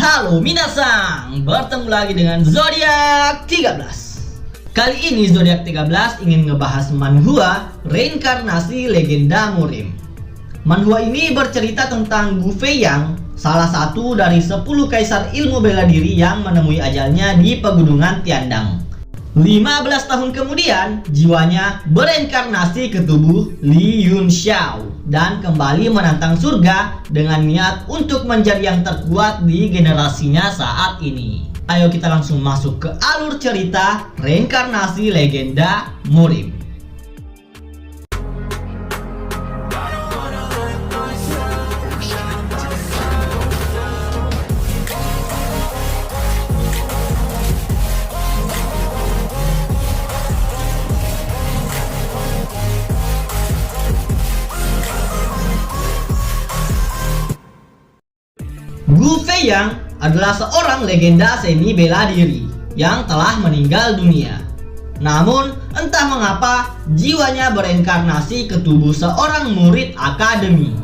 Halo minasang, bertemu lagi dengan Zodiac 13. Kali ini Zodiac 13 ingin ngebahas manhwa reinkarnasi legenda Murim. Manhwa ini bercerita tentang Gu Feiyang, salah satu dari 10 kaisar ilmu bela diri yang menemui ajalnya di pegunungan Tiandang. 15 tahun kemudian, jiwanya bereinkarnasi ke tubuh Li Yunxiao dan kembali menantang surga dengan niat untuk menjadi yang terkuat di generasinya saat ini. Ayo kita langsung masuk ke alur cerita reinkarnasi legenda Murim. Gu Feiyang adalah seorang legenda seni bela diri yang telah meninggal dunia. Namun, entah mengapa jiwanya bereinkarnasi ke tubuh seorang murid akademi.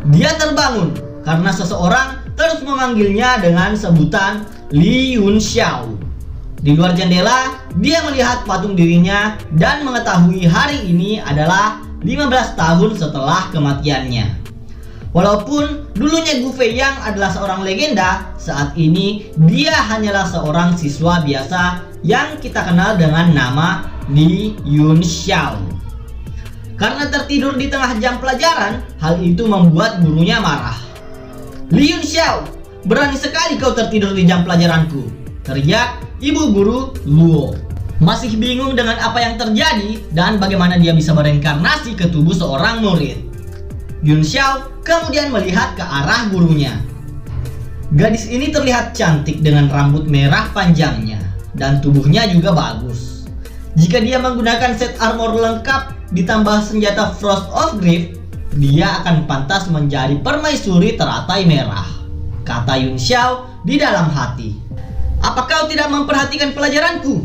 Dia terbangun karena seseorang terus memanggilnya dengan sebutan Li Yunxiao. Di luar jendela, dia melihat patung dirinya dan mengetahui hari ini adalah 15 tahun setelah kematiannya. Walaupun dulunya Gu Feiyang adalah seorang legenda, saat ini dia hanyalah seorang siswa biasa yang kita kenal dengan nama Li Yunxiao. Karena tertidur di tengah jam pelajaran, hal itu membuat gurunya marah. "Li Yunxiao, berani sekali kau tertidur di jam pelajaranku," teriak ibu guru Luo. Masih bingung dengan apa yang terjadi dan bagaimana dia bisa bereinkarnasi ke tubuh seorang murid, Yunxiao kemudian melihat ke arah gurunya. Gadis ini terlihat cantik dengan rambut merah panjangnya dan tubuhnya juga bagus. Jika dia menggunakan set armor lengkap ditambah senjata Frost of Grief, dia akan pantas menjadi permaisuri teratai merah, kata Yunxiao di dalam hati. "Apa kau tidak memperhatikan pelajaranku?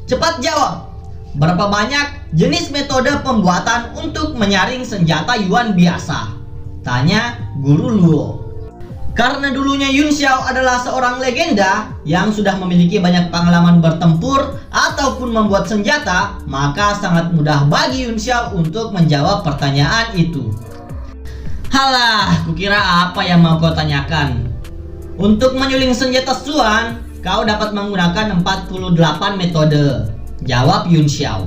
Cepat jawab. Berapa banyak jenis metode pembuatan untuk menyaring senjata Yuan biasa?" tanya guru Luo. Karena dulunya Yunxiao adalah seorang legenda yang sudah memiliki banyak pengalaman bertempur ataupun membuat senjata, maka sangat mudah bagi Yunxiao untuk menjawab pertanyaan itu. "Halah, kukira apa yang mau kau tanyakan? Untuk menyuling senjata Xuan, kau dapat menggunakan 48 metode," jawab Yunxiao.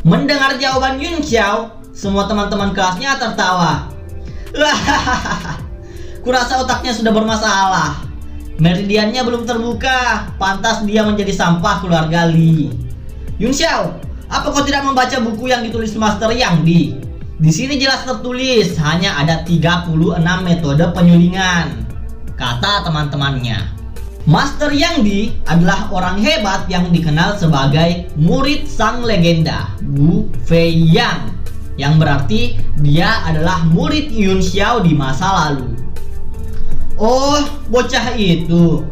Mendengar jawaban Yunxiao, semua teman-teman kelasnya tertawa. "Kurasa otaknya sudah bermasalah. Meridiannya belum terbuka. Pantas dia menjadi sampah keluarga Li." "Yunxiao, apa kau tidak membaca buku yang ditulis Master Yang Di? Di sini jelas tertulis hanya ada 36 metode penyulingan," kata teman-temannya. Master Yang Di adalah orang hebat yang dikenal sebagai murid sang legenda Gu Feiyang, yang berarti dia adalah murid Yunxiao di masa lalu. "Oh, bocah itu.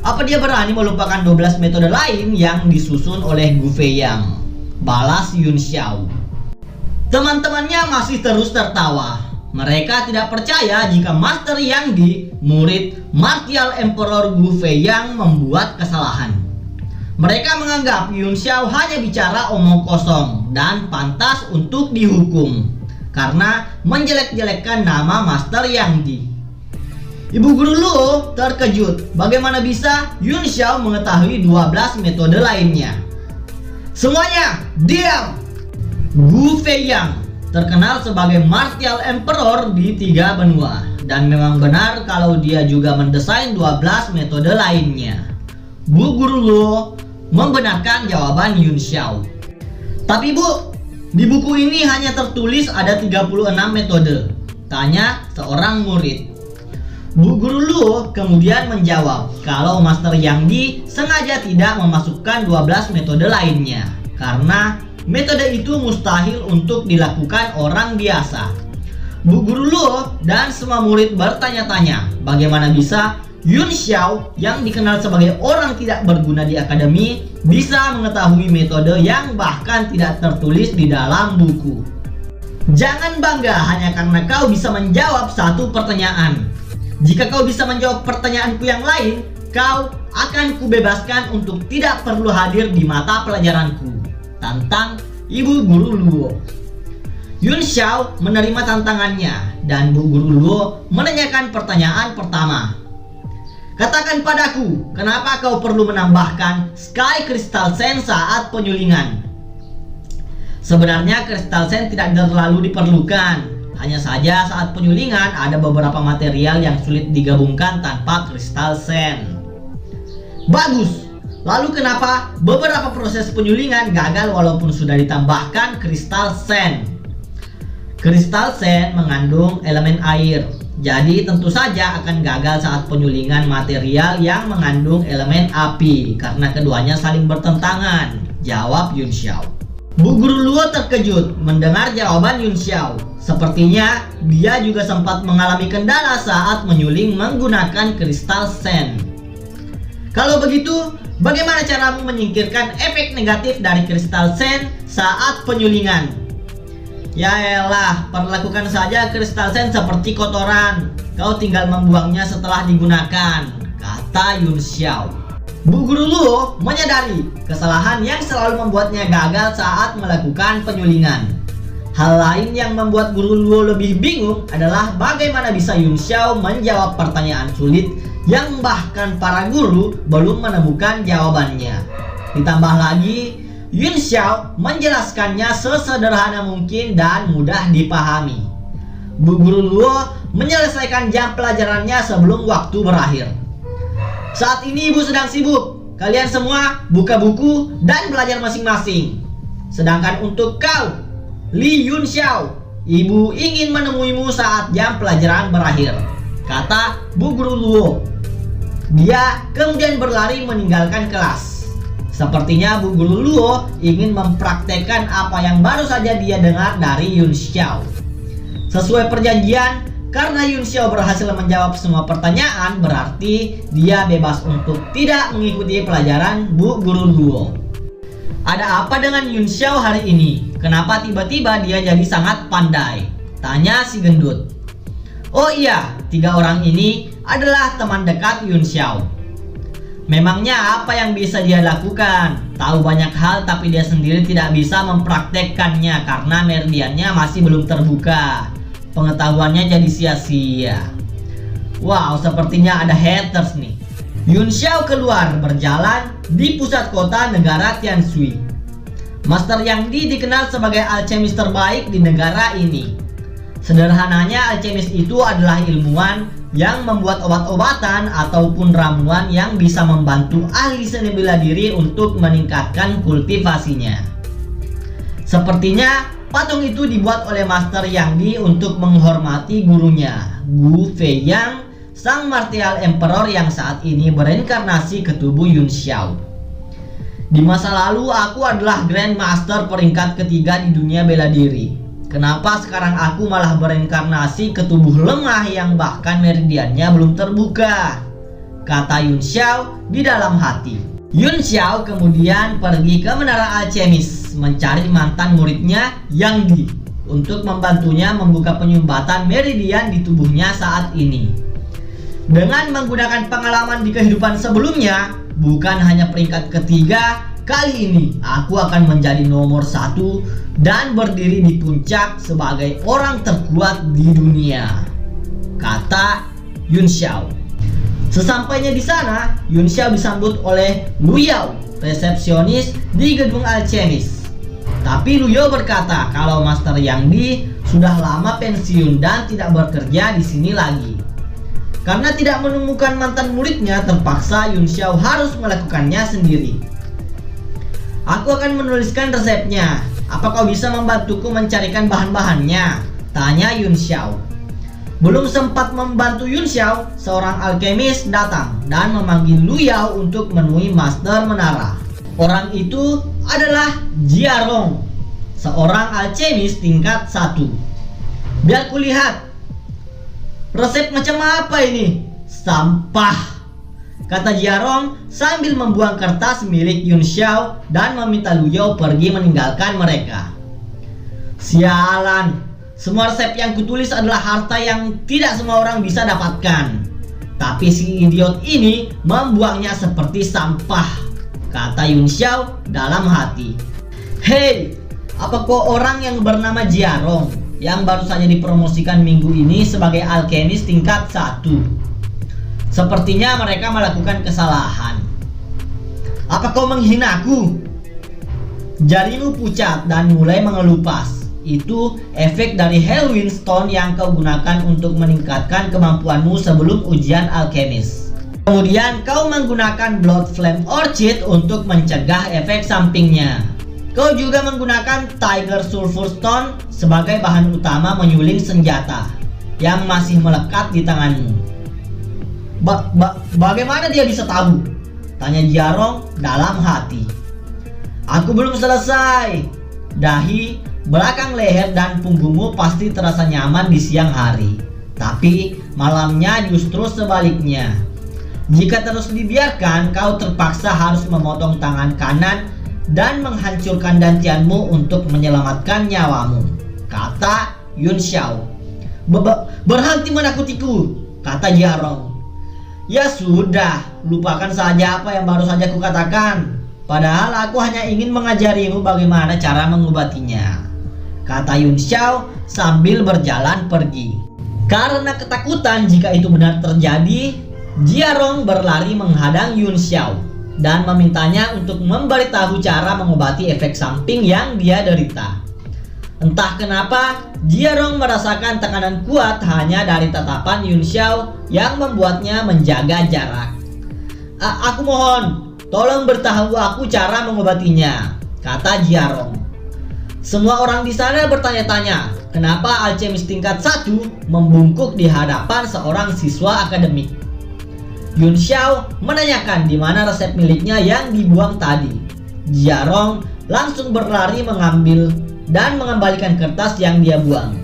Apa dia berani melupakan 12 metode lain yang disusun oleh Gu Feiyang?" balas Yunxiao. Teman-temannya masih terus tertawa. Mereka tidak percaya jika Master Yang Di, murid Martial Emperor Gu Feiyang, membuat kesalahan. Mereka menganggap Yunxiao hanya bicara omong kosong dan pantas untuk dihukum karena menjelek-jelekkan nama Master Yang Di. Ibu guru Luo terkejut bagaimana bisa Yunxiao mengetahui 12 metode lainnya. "Semuanya diam! Gu Feiyang terkenal sebagai Martial Emperor di 3 benua dan memang benar kalau dia juga mendesain 12 metode lainnya." Bu Guru Luo membenarkan jawaban Yunxiao. "Tapi Bu, di buku ini hanya tertulis ada 36 metode," tanya seorang murid. Bu Guru Luo kemudian menjawab kalau Master Yang Di sengaja tidak memasukkan 12 metode lainnya karena metode itu mustahil untuk dilakukan orang biasa. Bu Guru Luo dan semua murid bertanya-tanya bagaimana bisa Yunxiao yang dikenal sebagai orang tidak berguna di akademi bisa mengetahui metode yang bahkan tidak tertulis di dalam buku. "Jangan bangga hanya karena kau bisa menjawab satu pertanyaan. Jika kau bisa menjawab pertanyaanku yang lain, kau akan kubebaskan untuk tidak perlu hadir di mata pelajaranku. Tantang Ibu Guru Luo. Yun Xiao menerima tantangannya dan Bu Guru Luo menanyakan pertanyaan pertama. Katakan padaku, kenapa kau perlu menambahkan Sky Crystal Sand saat penyulingan? Sebenarnya Crystal Sand tidak terlalu diperlukan. Hanya saja saat penyulingan ada beberapa material yang sulit digabungkan tanpa Crystal Sand. Bagus. Lalu kenapa beberapa proses penyulingan gagal walaupun sudah ditambahkan Crystal Sand? Crystal Sand mengandung elemen air. Jadi tentu saja akan gagal saat penyulingan material yang mengandung elemen api karena keduanya saling bertentangan, jawab Yun Xiao. Bu Guru Luo terkejut mendengar jawaban Yun Xiao. Sepertinya dia juga sempat mengalami kendala saat menyuling menggunakan Crystal Sand. Kalau begitu, bagaimana caramu menyingkirkan efek negatif dari Crystal Sand saat penyulingan? Ya elah, perlakukan saja Crystal Sand seperti kotoran. Kau tinggal membuangnya setelah digunakan, kata Yun Xiao. Bu Guru Luo menyadari kesalahan yang selalu membuatnya gagal saat melakukan penyulingan. Hal lain yang membuat Guru Luo lebih bingung adalah bagaimana bisa Yun Xiao menjawab pertanyaan sulit yang bahkan para guru belum menemukan jawabannya. Ditambah lagi, Yun Xiao menjelaskannya sesederhana mungkin dan mudah dipahami. Bu Guru Luo menyelesaikan jam pelajarannya sebelum waktu berakhir. Saat ini ibu sedang sibuk. Kalian semua buka buku dan belajar masing-masing. Sedangkan untuk kau, Li Yun Xiao, ibu ingin menemuimu saat jam pelajaran berakhir, kata Bu Guru Luo. Dia kemudian berlari meninggalkan kelas. Sepertinya Bu Guru Luo ingin mempraktekkan apa yang baru saja dia dengar dari Yun Xiao. Sesuai perjanjian, karena Yun Xiao berhasil menjawab semua pertanyaan, berarti dia bebas untuk tidak mengikuti pelajaran Bu Guru Luo. Ada apa dengan Yun Xiao hari ini? Kenapa tiba-tiba dia jadi sangat pandai? Tanya si gendut. Oh iya, 3 orang ini adalah teman dekat Yun Xiao. Memangnya apa yang bisa dia lakukan? Tahu banyak hal tapi dia sendiri tidak bisa mempraktekkannya karena meridiannya masih belum terbuka. Pengetahuannya jadi sia-sia. Wow, sepertinya ada haters nih. Yun Xiao keluar berjalan di pusat kota negara Tianshui. Master Yang Di dikenal sebagai alchemist terbaik di negara ini. Sederhananya, alchemist itu adalah ilmuwan yang membuat obat-obatan ataupun ramuan yang bisa membantu ahli seni bela diri untuk meningkatkan kultivasinya. Sepertinya patung itu dibuat oleh Master Yang Di untuk menghormati gurunya, Gu Feiyang, sang martial emperor yang saat ini bereinkarnasi ke tubuh Yun Xiao. Di masa lalu aku adalah Grand Master peringkat ketiga di dunia bela diri. Kenapa sekarang aku malah bereinkarnasi ke tubuh lemah yang bahkan meridiannya belum terbuka? Kata Yun Xiao di dalam hati. Yun Xiao kemudian pergi ke menara alchemist mencari mantan muridnya Yang Di untuk membantunya membuka penyumbatan meridian di tubuhnya saat ini. Dengan menggunakan pengalaman di kehidupan sebelumnya, bukan hanya peringkat ketiga, kali ini aku akan menjadi nomor 1 dan berdiri di puncak sebagai orang terkuat di dunia, kata Yun Xiao. Sesampainya di sana, Yun Xiao disambut oleh Lu Yao, resepsionis di gedung alchemist. Tapi Lu Yao berkata kalau Master Yang Di sudah lama pensiun dan tidak bekerja di sini lagi. Karena tidak menemukan mantan muridnya, terpaksa Yun Xiao harus melakukannya sendiri. Aku akan menuliskan resepnya. Apa kau bisa membantuku mencarikan bahan-bahannya? Tanya Yun Xiao. Belum sempat membantu Yun Xiao, seorang alkemis datang dan memanggil Lu Yao untuk menemui Master Menara. Orang itu adalah Jia Rong, seorang alkemis tingkat 1. Biar kulihat. Resep macam apa ini? Sampah, kata Jia Rong sambil membuang kertas milik Yun Xiao dan meminta Lu Yao pergi meninggalkan mereka. Sialan, semua resep yang kutulis adalah harta yang tidak semua orang bisa dapatkan. Tapi si idiot ini membuangnya seperti sampah, kata Yun Xiao dalam hati. Hei, apa kok orang yang bernama Jiarong yang baru saja dipromosikan minggu ini sebagai alkemis tingkat 1? Sepertinya mereka melakukan kesalahan. Apa kau menghinaku? Jarimu pucat dan mulai mengelupas. Itu efek dari Hellwind Stone yang kau gunakan untuk meningkatkan kemampuanmu sebelum ujian alkemis. Kemudian kau menggunakan Blood Flame Orchid untuk mencegah efek sampingnya. Kau juga menggunakan Tiger Sulfur Stone sebagai bahan utama menyuling senjata yang masih melekat di tanganmu. Bagaimana dia bisa tahu? Tanya Jiarong dalam hati. Aku belum selesai. Dahi, belakang leher dan punggungmu pasti terasa nyaman di siang hari. Tapi malamnya justru sebaliknya. Jika terus dibiarkan, kau terpaksa harus memotong tangan kanan dan menghancurkan dantianmu untuk menyelamatkan nyawamu, kata Yun Xiao. Berhenti menakutiku, kata Jiarong. Ya sudah, lupakan saja apa yang baru saja kukatakan. Padahal aku hanya ingin mengajarimu bagaimana cara mengobatinya, kata Yun Xiao sambil berjalan pergi. Karena ketakutan jika itu benar terjadi, Jiarong berlari menghadang Yun Xiao dan memintanya untuk memberitahu cara mengobati efek samping yang dia derita. Entah kenapa, Jiarong merasakan tekanan kuat hanya dari tatapan Yun Xiao yang membuatnya menjaga jarak. Aku mohon, tolong beritahu aku cara mengobatinya, kata Jiarong. Semua orang di sana bertanya-tanya, kenapa alkemis tingkat 1 membungkuk di hadapan seorang siswa akademik. Yun Xiao menanyakan di mana resep miliknya yang dibuang tadi. Jiarong langsung berlari mengambil dan mengembalikan kertas yang dia buang.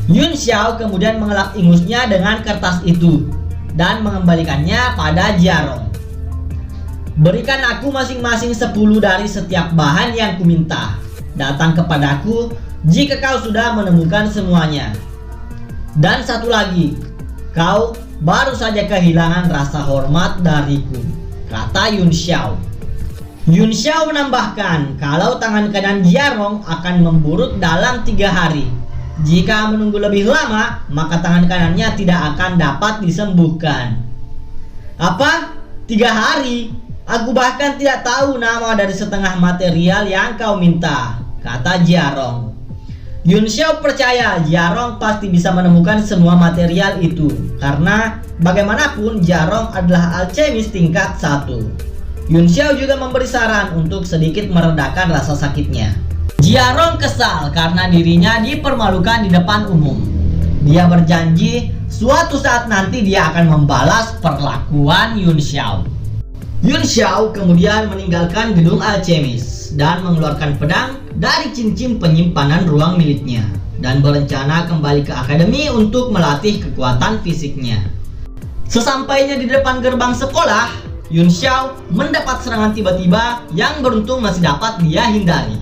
Yun Xiao kemudian mengelap ingusnya dengan kertas itu dan mengembalikannya pada Jiarong. Berikan aku masing-masing 10 dari setiap bahan yang kuminta. Datang kepadaku jika kau sudah menemukan semuanya. Dan satu lagi, kau baru saja kehilangan rasa hormat dariku, kata Yun Xiao. Yun Xiao menambahkan kalau tangan kanan Jiarong akan memburuk dalam 3 hari. Jika menunggu lebih lama, maka tangan kanannya tidak akan dapat disembuhkan. Apa? 3 hari? Aku bahkan tidak tahu nama dari setengah material yang kau minta, kata Jiarong. Yun Xiao percaya Jiarong pasti bisa menemukan semua material itu, karena bagaimanapun Jiarong adalah alkemis tingkat 1. Yun Xiao juga memberi saran untuk sedikit meredakan rasa sakitnya. Jiarong kesal karena dirinya dipermalukan di depan umum. Dia berjanji suatu saat nanti dia akan membalas perlakuan Yun Xiao. Yun Xiao kemudian meninggalkan gedung alkemis dan mengeluarkan pedang dari cincin penyimpanan ruang miliknya dan berencana kembali ke akademi untuk melatih kekuatan fisiknya. Sesampainya di depan gerbang sekolah, Yun Xiao mendapat serangan tiba-tiba yang beruntung masih dapat dia hindari.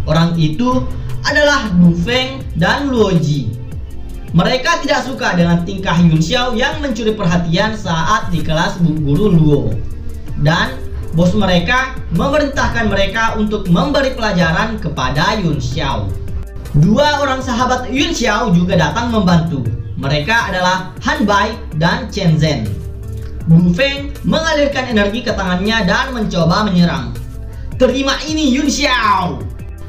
Orang itu adalah Du Feng dan Luo Ji. Mereka tidak suka dengan tingkah Yun Xiao yang mencuri perhatian saat di kelas guru Luo. Dan bos mereka memerintahkan mereka untuk memberi pelajaran kepada Yun Xiao. 2 orang sahabat Yun Xiao juga datang membantu. Mereka adalah Han Bai dan Chen Zhen. Du Feng mengalirkan energi ke tangannya dan mencoba menyerang. Terima ini Yun Xiao.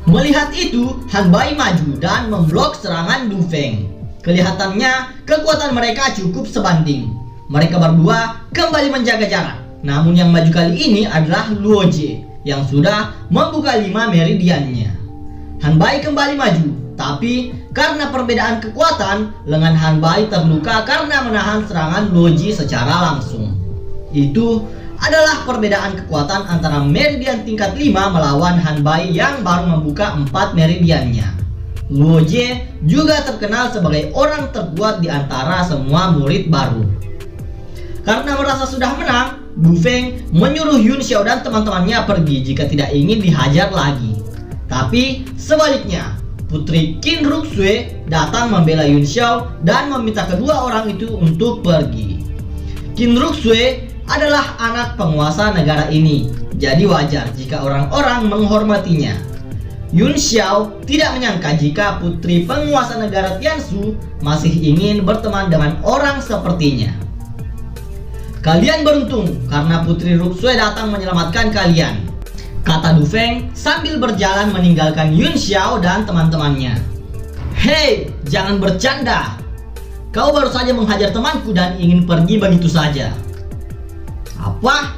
Melihat itu, Han Bai maju dan memblok serangan Du Feng. Kelihatannya kekuatan mereka cukup sebanding. Mereka berdua kembali menjaga jarak. Namun yang maju kali ini adalah Luo Ji yang sudah membuka 5 meridiannya. Han Bai kembali maju, tapi karena perbedaan kekuatan, lengan Han Bai terluka karena menahan serangan Luo Ji secara langsung. Itu adalah perbedaan kekuatan antara meridian tingkat 5 melawan Han Bai yang baru membuka 4 meridiannya. Luo Ji juga terkenal sebagai orang terkuat di antara semua murid baru. Karena merasa sudah menang, Du Feng menyuruh Yun Xiao dan teman-temannya pergi jika tidak ingin dihajar lagi. Tapi sebaliknya, Putri Qin Ruxue datang membela Yun Xiao dan meminta kedua orang itu untuk pergi. Qin Ruxue adalah anak penguasa negara ini, jadi wajar jika orang-orang menghormatinya. Yun Xiao tidak menyangka jika putri penguasa negara Tianshu masih ingin berteman dengan orang sepertinya. Kalian beruntung karena putri Ruxue datang menyelamatkan kalian, kata Du Feng sambil berjalan meninggalkan Yun Xiao dan teman-temannya. Hei, jangan bercanda. Kau baru saja menghajar temanku dan ingin pergi begitu saja. Apa?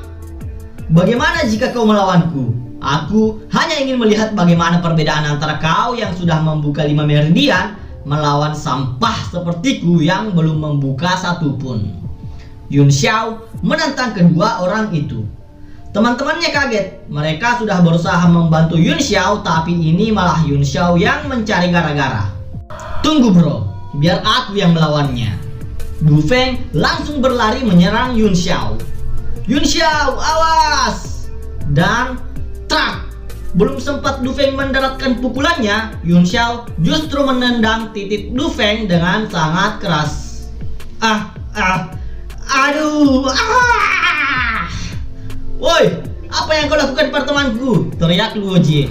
Bagaimana jika kau melawanku? Aku hanya ingin melihat bagaimana perbedaan antara kau yang sudah membuka 5 meridian melawan sampah sepertiku yang belum membuka satupun. Yun Xiao menantang kedua orang itu. Teman-temannya kaget. Mereka sudah berusaha membantu Yun Xiao, tapi ini malah Yun Xiao yang mencari gara-gara. Tunggu bro, biar aku yang melawannya. Du Feng langsung berlari menyerang Yun Xiao. Yun Xiao, awas! Dan trak! Belum sempat Du Feng mendaratkan pukulannya, Yun Xiao justru menendang titik Du Feng dengan sangat keras. Aduh! Woi, apa yang kau lakukan pada temanku? Teriak Luo Jie.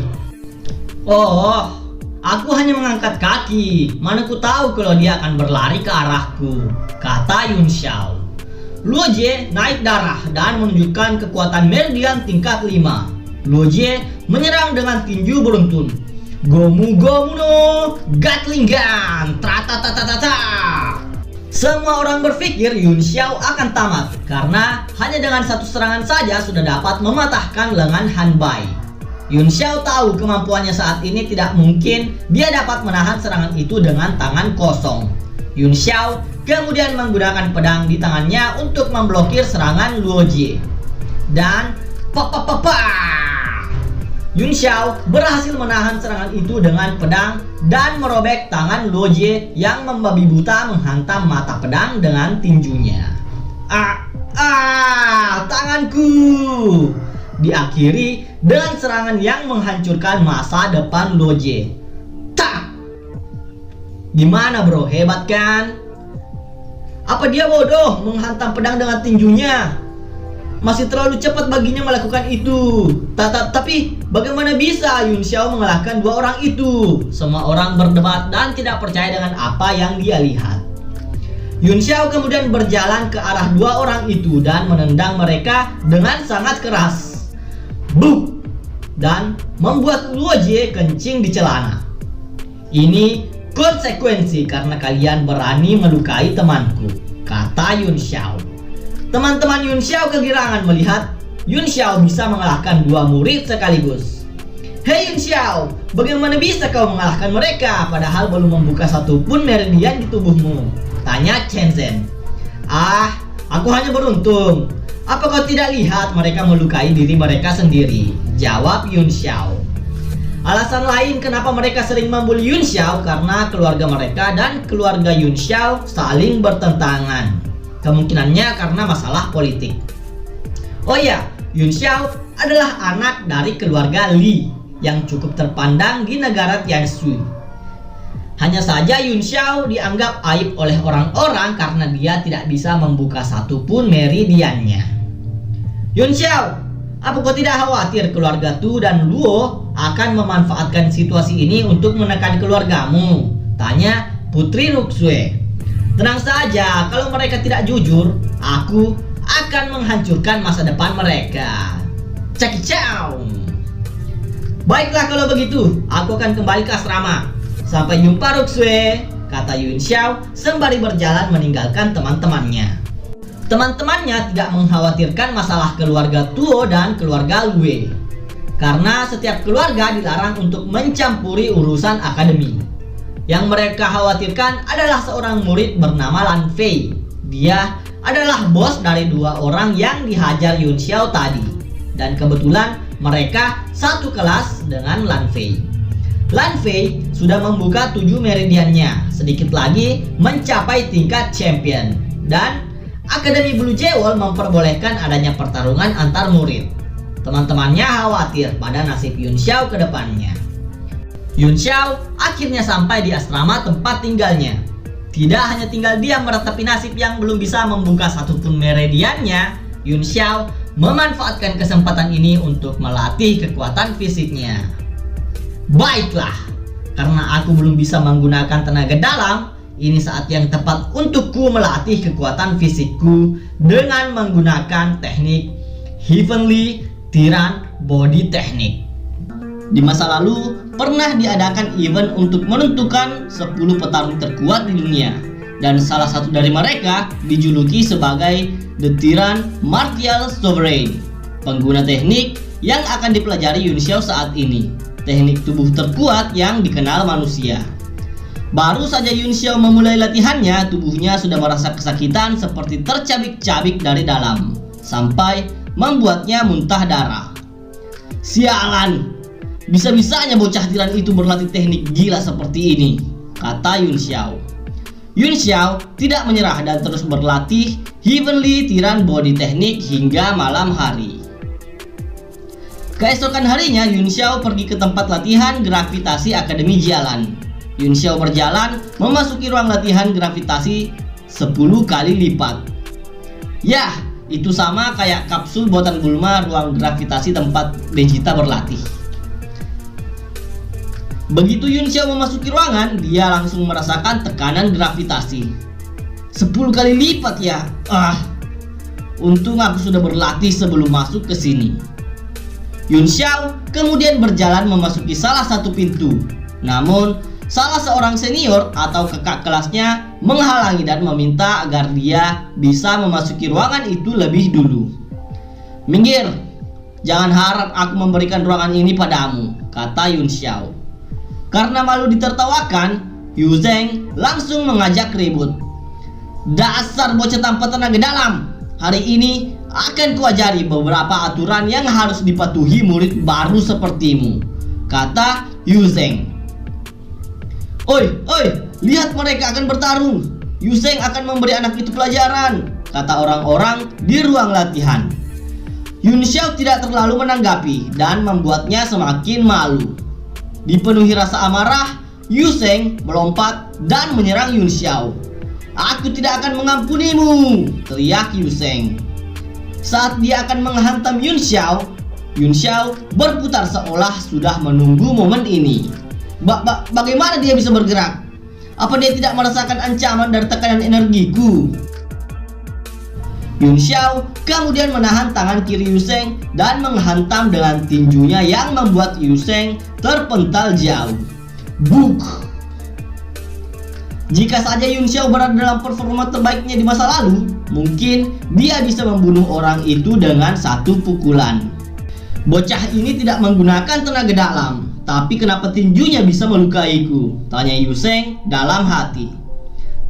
Oh, aku hanya mengangkat kaki. Mana ku tahu kalau dia akan berlari ke arahku, kata Yun Xiao. Luo Jie naik darah dan menunjukkan kekuatan meridian tingkat 5. Luo Jie menyerang dengan tinju beruntun. Gomu Gomu no Gatling Gun. Tratatatata. Semua orang berpikir Yun Xiao akan tamat karena hanya dengan satu serangan saja sudah dapat mematahkan lengan Han Bai. Yun Xiao tahu kemampuannya saat ini tidak mungkin dia dapat menahan serangan itu dengan tangan kosong. Yun Xiao kemudian menggunakan pedang di tangannya untuk memblokir serangan Luo Jie. Dan Yun Xiao berhasil menahan serangan itu dengan pedang dan merobek tangan Luo Jie yang membabi buta menghantam mata pedang dengan tinjunya. Tanganku! Diakhiri dengan serangan yang menghancurkan masa depan Luo Jie. Tak! Gimana bro, hebat kan? Apa dia bodoh menghantam pedang dengan tinjunya? Masih terlalu cepat baginya melakukan itu. Tapi bagaimana bisa Yun Xiao mengalahkan dua orang itu? Semua orang berdebat dan tidak percaya dengan apa yang dia lihat. Yun Xiao kemudian berjalan ke arah dua orang itu dan menendang mereka dengan sangat keras. Buk! Dan membuat Luo Jie kencing di celana. Ini konsekuensi karena kalian berani melukai temanku, kata Yun Xiao. Teman-teman Yun Xiao kegirangan melihat Yun Xiao bisa mengalahkan dua murid sekaligus. Hei Yun Xiao, bagaimana bisa kau mengalahkan mereka padahal belum membuka satupun meridian di tubuhmu? Tanya Chen Zhen. Aku hanya beruntung. Apa kau tidak lihat mereka melukai diri mereka sendiri? Jawab Yun Xiao. Alasan lain kenapa mereka sering membuli Yun Xiao karena keluarga mereka dan keluarga Yun Xiao saling bertentangan. Kemungkinannya karena masalah politik. Oh ya, Yun Xiao adalah anak dari keluarga Li yang cukup terpandang di negara Tianshu. Hanya saja Yun Xiao dianggap aib oleh orang-orang karena dia tidak bisa membuka satupun meridiannya. Yun Xiao, apa kau tidak khawatir keluarga Tu dan Luo akan memanfaatkan situasi ini untuk menekan keluargamu? Tanya Putri Ruxue. Tenang saja, kalau mereka tidak jujur, aku akan menghancurkan masa depan mereka. Cakicau. Baiklah kalau begitu, aku akan kembali ke asrama. Sampai jumpa Ruxue, kata Yun Xiao sembari berjalan meninggalkan teman-temannya. Teman-temannya tidak mengkhawatirkan masalah keluarga Tuo dan keluarga Lue, karena setiap keluarga dilarang untuk mencampuri urusan akademi. Yang mereka khawatirkan adalah seorang murid bernama Lan Fei. Dia adalah bos dari dua orang yang dihajar Yun Xiao tadi. Dan kebetulan mereka satu kelas dengan Lan Fei. Lan Fei sudah membuka 7 meridiannya, sedikit lagi mencapai tingkat champion. Dan Akademi Blue Jewel memperbolehkan adanya pertarungan antar murid. Teman-temannya khawatir pada nasib Yun Xiao ke depannya. Yun Xiao akhirnya sampai di asrama tempat tinggalnya. Tidak hanya tinggal diam meratapi nasib yang belum bisa membuka satupun meridiannya, Yun Xiao memanfaatkan kesempatan ini untuk melatih kekuatan fisiknya. Baiklah, karena aku belum bisa menggunakan tenaga dalam, ini saat yang tepat untukku melatih kekuatan fisikku dengan menggunakan teknik Heavenly Tyrant Body Technique. Di masa lalu, pernah diadakan event untuk menentukan 10 petarung terkuat di dunia. Dan salah satu dari mereka dijuluki sebagai The Tyrant Martial Sovereign. Pengguna teknik yang akan dipelajari Yun Xiao saat ini. Teknik tubuh terkuat yang dikenal manusia. Baru saja Yun Xiao memulai latihannya, tubuhnya sudah merasa kesakitan seperti tercabik-cabik dari dalam. Sampai membuatnya muntah darah. Sialan! Bisa-bisanya bocah tiran itu berlatih teknik gila seperti ini, kata Yun Xiao. Yun Xiao tidak menyerah dan terus berlatih Heavenly Tyrant Body Technique hingga malam hari. Keesokan harinya Yun Xiao pergi ke tempat latihan gravitasi Akademi Jialan. Yun Xiao berjalan memasuki ruang latihan gravitasi 10 kali lipat. Yah, itu sama kayak kapsul buatan Bulma ruang gravitasi tempat Vegeta berlatih. Begitu Yun Xiao memasuki ruangan, dia langsung merasakan tekanan gravitasi 10 kali lipat ya. Untung aku sudah berlatih sebelum masuk ke sini. Yun Xiao kemudian berjalan memasuki salah satu pintu. Namun, salah seorang senior atau kakak kelasnya menghalangi dan meminta agar dia bisa memasuki ruangan itu lebih dulu. Minggir, jangan harap aku memberikan ruangan ini padamu, kata Yun Xiao. Karena malu ditertawakan, Yu Zheng langsung mengajak ribut. Dasar bocah tanpa tenaga dalam, hari ini akan kuajari beberapa aturan yang harus dipatuhi murid baru sepertimu, kata Yu Zheng. Oi, lihat mereka akan bertarung. Yu Zheng akan memberi anak itu pelajaran, kata orang-orang di ruang latihan. Yun Xiao tidak terlalu menanggapi dan membuatnya semakin malu. Dipenuhi rasa amarah, Yu Zheng melompat dan menyerang Yun Xiao. Aku tidak akan mengampunimu, teriak Yu Zheng. Saat dia akan menghantam Yun Xiao berputar seolah sudah menunggu momen ini. Bagaimana dia bisa bergerak? Apa dia tidak merasakan ancaman dari tekanan energiku? Yun Xiao kemudian menahan tangan kiri Yu Zheng dan menghantam dengan tinjunya yang membuat Yu Zheng terpental jauh. Buk! Jika saja Yun Xiao berada dalam performa terbaiknya di masa lalu, mungkin dia bisa membunuh orang itu dengan satu pukulan. Bocah ini tidak menggunakan tenaga dalam, tapi kenapa tinjunya bisa melukaiku? Tanya Yu Zheng dalam hati.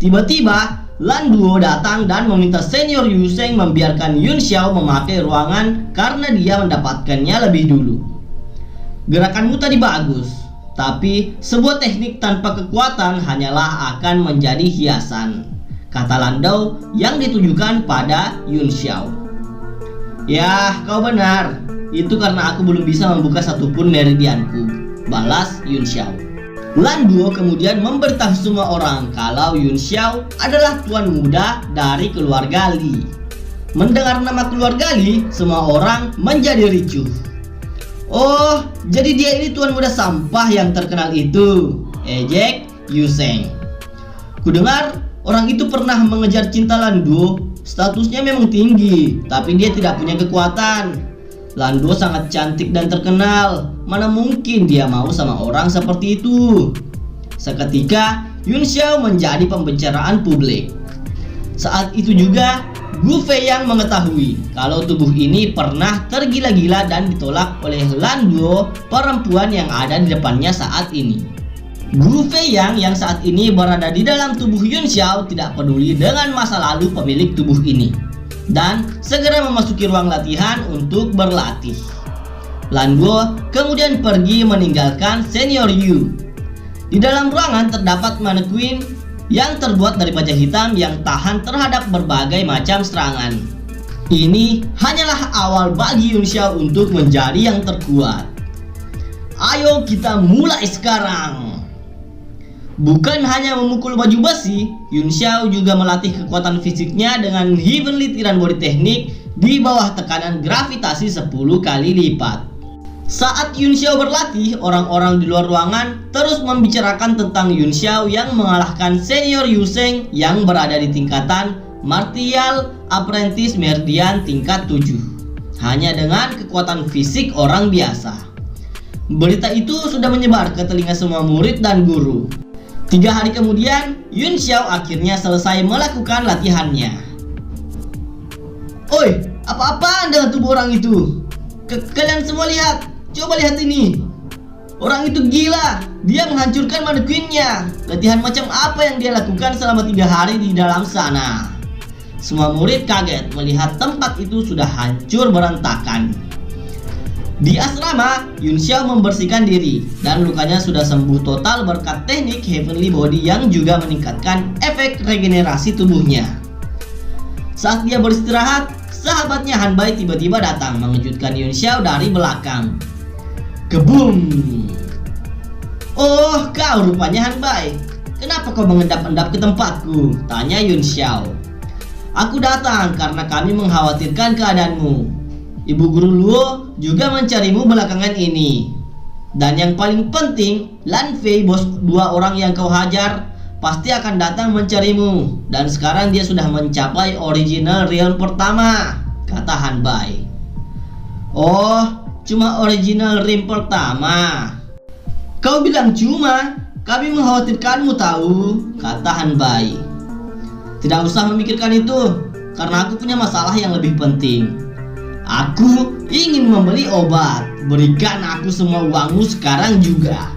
Tiba-tiba Lan Duo datang dan meminta senior Yu Zheng membiarkan Yun Xiao memakai ruangan karena dia mendapatkannya lebih dulu. Gerakanmu tadi bagus, tapi sebuah teknik tanpa kekuatan hanyalah akan menjadi hiasan, kata Lan Duo yang ditujukan pada Yun Xiao. Yah, kau benar. Itu karena aku belum bisa membuka satupun meridianku, balas Yun Xiao. Lan Duo kemudian memberitahu semua orang kalau Yun Xiao adalah tuan muda dari keluarga Li. Mendengar nama keluarga Li, semua orang menjadi ricuh. Oh, jadi dia ini tuan muda sampah yang terkenal itu, ejek Yu Zheng. Kudengar orang itu pernah mengejar cinta Lan Duo. Statusnya memang tinggi, tapi dia tidak punya kekuatan. Lan Duo sangat cantik dan terkenal. Mana mungkin dia mau sama orang seperti itu? Seketika Yun Xiao menjadi pembicaraan publik. Saat itu juga Gu Fei yang mengetahui kalau tubuh ini pernah tergila-gila dan ditolak oleh Lan Duo, perempuan yang ada di depannya saat ini. Gu Fei yang saat ini berada di dalam tubuh Yun Xiao tidak peduli dengan masa lalu pemilik tubuh ini dan segera memasuki ruang latihan untuk berlatih. Lan Duo kemudian pergi meninggalkan senior Yu. Di dalam ruangan terdapat manekuin yang terbuat dari baja hitam yang tahan terhadap berbagai macam serangan. Ini hanyalah awal bagi Yun Xiao untuk menjadi yang terkuat. Ayo kita mulai sekarang. Bukan hanya memukul baju besi, Yun Xiao juga melatih kekuatan fisiknya dengan Heavenly Tiran Body Technique di bawah tekanan gravitasi 10 kali lipat. Saat Yun Xiao berlatih, orang-orang di luar ruangan terus membicarakan tentang Yun Xiao yang mengalahkan senior Yu Sheng yang berada di tingkatan Martial Apprentice Meridian tingkat 7, hanya dengan kekuatan fisik orang biasa. Berita itu sudah menyebar ke telinga semua murid dan guru. 3 hari kemudian, Yun Xiao akhirnya selesai melakukan latihannya. Oi, apa-apaan dengan tubuh orang itu? Kalian semua lihat, coba lihat ini. Orang itu gila, dia menghancurkan mannequinnya. Latihan macam apa yang dia lakukan selama 3 hari di dalam sana? Semua murid kaget melihat tempat itu sudah hancur berantakan. Di asrama, Yun Xiao membersihkan diri dan lukanya sudah sembuh total berkat teknik Heavenly Body yang juga meningkatkan efek regenerasi tubuhnya. Saat dia beristirahat, sahabatnya Han Bai tiba-tiba datang mengejutkan Yun Xiao dari belakang. Kebum! Oh, kau rupanya Han Bai. Kenapa kau mengendap-endap ke tempatku? Tanya Yun Xiao. Aku datang karena kami mengkhawatirkan keadaanmu. Ibu Guru Luo juga mencarimu belakangan ini. Dan yang paling penting, Lan Fei, bos 2 orang yang kau hajar, pasti akan datang mencarimu. Dan sekarang dia sudah mencapai original realm pertama, kata Han Bai. Oh, cuma original realm pertama. Kau bilang cuma, kami mengkhawatirkanmu tahu, kata Han Bai. Tidak usah memikirkan itu, karena aku punya masalah yang lebih penting. Aku ingin membeli obat. Berikan aku semua uangmu sekarang juga,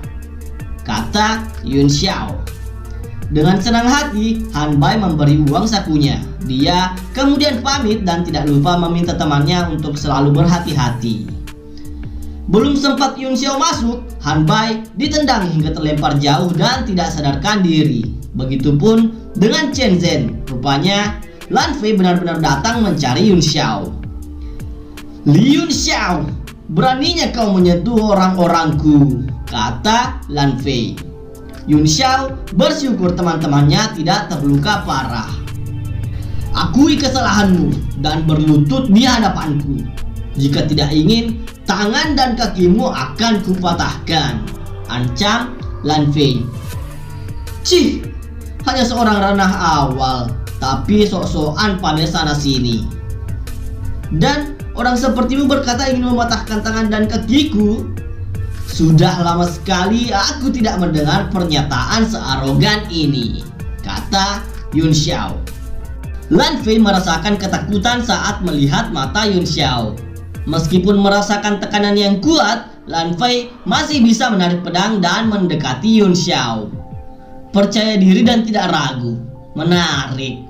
kata Yun Xiao. Dengan senang hati, Han Bai memberi uang sakunya. Dia kemudian pamit dan tidak lupa meminta temannya untuk selalu berhati-hati. Belum sempat Yun Xiao masuk, Han Bai ditendang hingga terlempar jauh dan tidak sadarkan diri. Begitupun dengan Chen Zhen. Rupanya Lan Fei benar-benar datang mencari Yun Xiao. Li Yun Xiao, beraninya kau menyentuh orang-orangku, kata Lan Fei. Yun Xiao bersyukur teman-temannya tidak terluka parah. Akui kesalahanmu dan berlutut di hadapanku. Jika tidak ingin, tangan dan kakimu akan kupatahkan, ancam Lan Fei. Cih, hanya seorang ranah awal, tapi sok-sokan pamer sana sini. Dan orang sepertimu berkata ingin mematahkan tangan dan kakiku? Sudah lama sekali aku tidak mendengar pernyataan searogan ini, kata Yun Xiao. Lan Fei merasakan ketakutan saat melihat mata Yun Xiao. Meskipun merasakan tekanan yang kuat, Lan Fei masih bisa menarik pedang dan mendekati Yun Xiao. Percaya diri dan tidak ragu. Menarik.